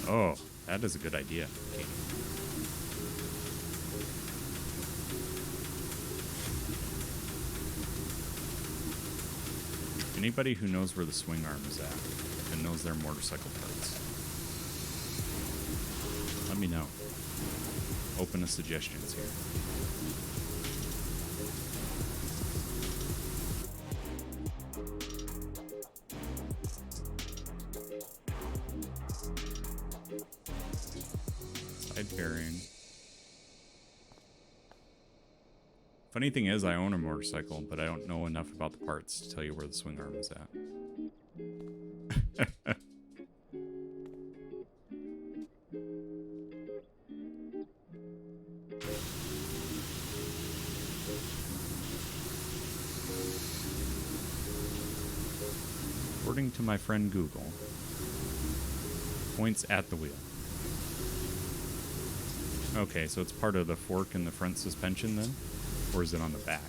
Oh, that is a good idea. Okay. Anybody who knows where the swing arm is at and knows their motorcycle parts, let me know. Open to suggestions here. Side bearing. Funny thing is, I own a motorcycle, but I don't know enough about the parts to tell you where the swing arm is at. According to my friend Google, points at the wheel. Okay, so it's part of the fork in the front suspension then? Or is it on the back?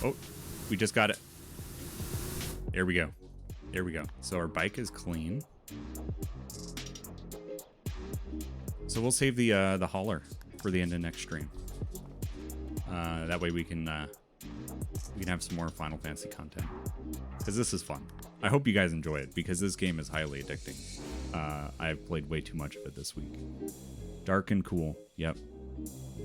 Oh, we just got it. There we go. There we go. So our bike is clean. So we'll save the hauler for the end of next stream. That way we can have some more Final Fantasy content, because this is fun. I hope you guys enjoy it, because this game is highly addicting. I've played way too much of it this week. Dark and cool. Yep.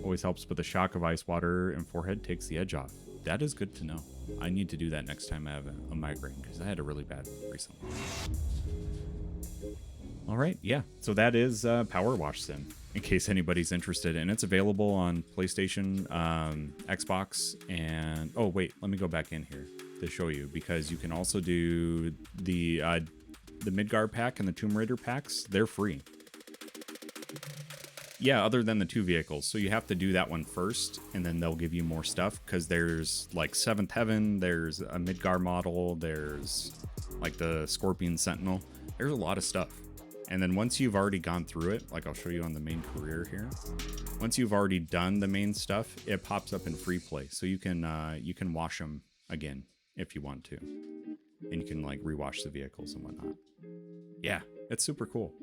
Always helps, but the shock of ice water and forehead takes the edge off. That is good to know. I need to do that next time I have a migraine, because I had a really bad one recently. All right, yeah. So that is Power Wash Sim, in case anybody's interested. And it's available on PlayStation, Xbox, and... Oh, wait, let me go back in here to show you, because you can also do the Midgar pack and the Tomb Raider packs. They're free. yeah, other than the 2 vehicles. So you have to do that one first, and then they'll give you more stuff, because there's like 7th Heaven, there's a Midgar model, there's like the Scorpion Sentinel. There's a lot of stuff. And then once you've already gone through it, like I'll show you on the main career here, once you've already done the main stuff, it pops up in free play. So you can wash them again if you want to. And you can like rewash the vehicles and whatnot. Yeah, it's super cool.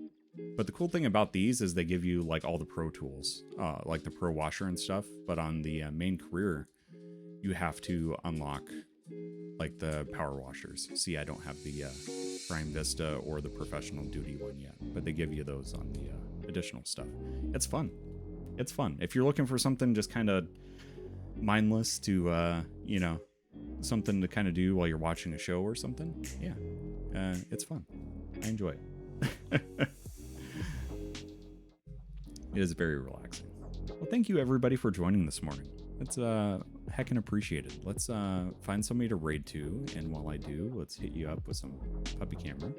But the cool thing about these is they give you like all the pro tools, like the pro washer and stuff. But on the main career, you have to unlock like the power washers. See, I don't have the Prime Vista or the professional duty one yet, but they give you those on the additional stuff. It's fun. It's fun. If you're looking for something just kind of mindless to, you know, something to kind of do while you're watching a show or something, yeah, it's fun. I enjoy it. It is very relaxing. Well, thank you everybody for joining this morning. It's heckin' appreciated. Let's find somebody to raid to, and while I do, let's hit you up with some puppy camera.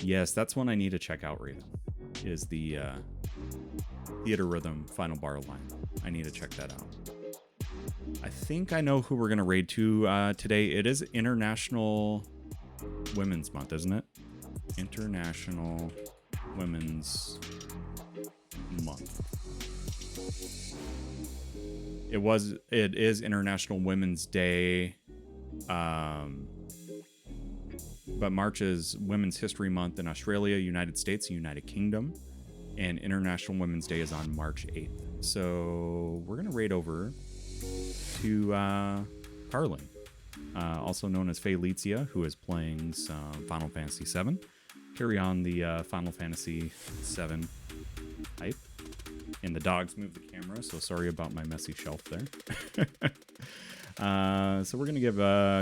Yes, that's one I need to check out, Raven. Is the Theater Rhythm Final Bar line. I need to check that out. I think I know who we're gonna raid to today. It is International Women's Month, isn't it? International Women's Month. It is International Women's Day, but March is Women's History Month in Australia, United States, and United Kingdom, and International Women's Day is on March 8th. So we're gonna raid over to Carlin, also known as Felicia, who is playing some Final Fantasy VII. Carry on the Final Fantasy VII hype. And the dogs move the camera, so sorry about my messy shelf there. So we're going to give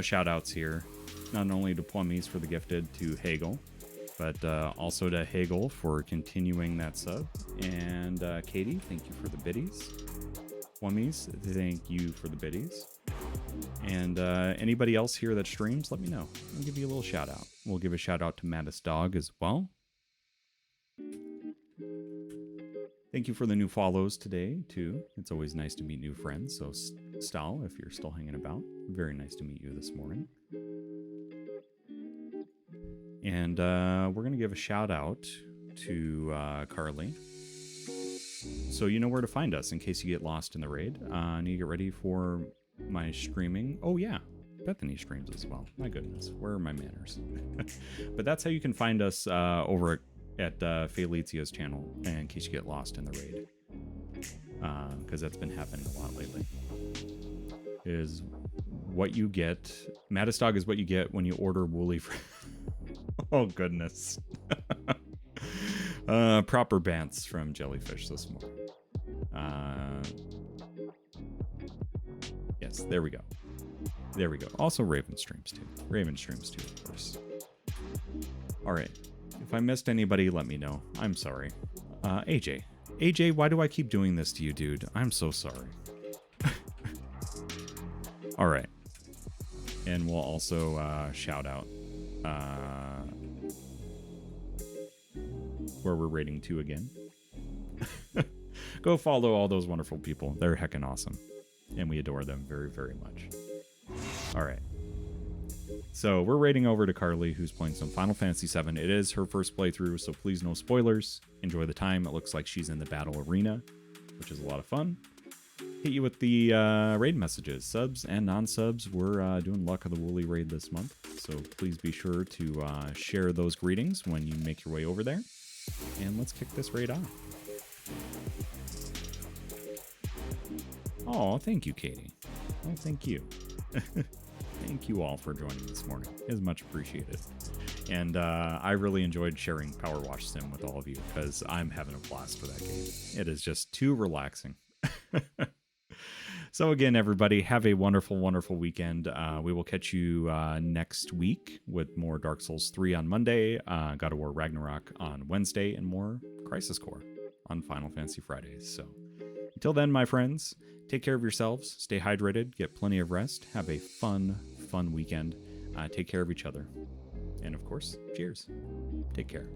shout-outs here, not only to Plummies for the gifted, to Hagel, but also to Hagel for continuing that sub. And Katie, thank you for the biddies. Plummies, thank you for the biddies. And anybody else here that streams, let me know. I'll give you a little shout-out. We'll give a shout-out to Mattis Dog as well. Thank you for the new follows today, too. It's always nice to meet new friends. So, Stal, if you're still hanging about, very nice to meet you this morning. And we're going to give a shout out to Carly. So you know where to find us in case you get lost in the raid. I need to get ready for my streaming. Oh, yeah. Bethany streams as well. My goodness. Where are my manners? But that's how you can find us over at Felicia's channel, in case you get lost in the raid, because that's been happening a lot lately. Is what you get. Matistog is what you get when you order Wooly for. Oh goodness. Proper bants from Jellyfish this morning. Yes, there we go. There we go. Also Raven streams too. Raven streams too, of course. All right. If I missed anybody, let me know. I'm sorry. AJ. AJ, why do I keep doing this to you, dude? I'm so sorry. All right. And we'll also shout out where we're rating to again. Go follow all those wonderful people. They're heckin' awesome. And we adore them very, very much. All right. So we're raiding over to Carly, who's playing some Final Fantasy VII. It is her first playthrough, so please no spoilers. Enjoy the time. It looks like she's in the battle arena, which is a lot of fun. Hit you with the raid messages. Subs and non-subs, we're doing Luck of the Woolly raid this month, so please be sure to share those greetings when you make your way over there. And let's kick this raid off. Oh, thank you, Katie. Oh, thank you. Thank you all for joining this morning. It is much appreciated. And I really enjoyed sharing Power Wash Sim with all of you because I'm having a blast with that game. It is just too relaxing. So again, everybody, have a wonderful, wonderful weekend. We will catch you next week with more Dark Souls 3 on Monday, God of War Ragnarok on Wednesday, and more Crisis Core on Final Fantasy Fridays. So until then, my friends, take care of yourselves, stay hydrated, get plenty of rest, have a fun weekend, take care of each other, and of course, cheers. Take care.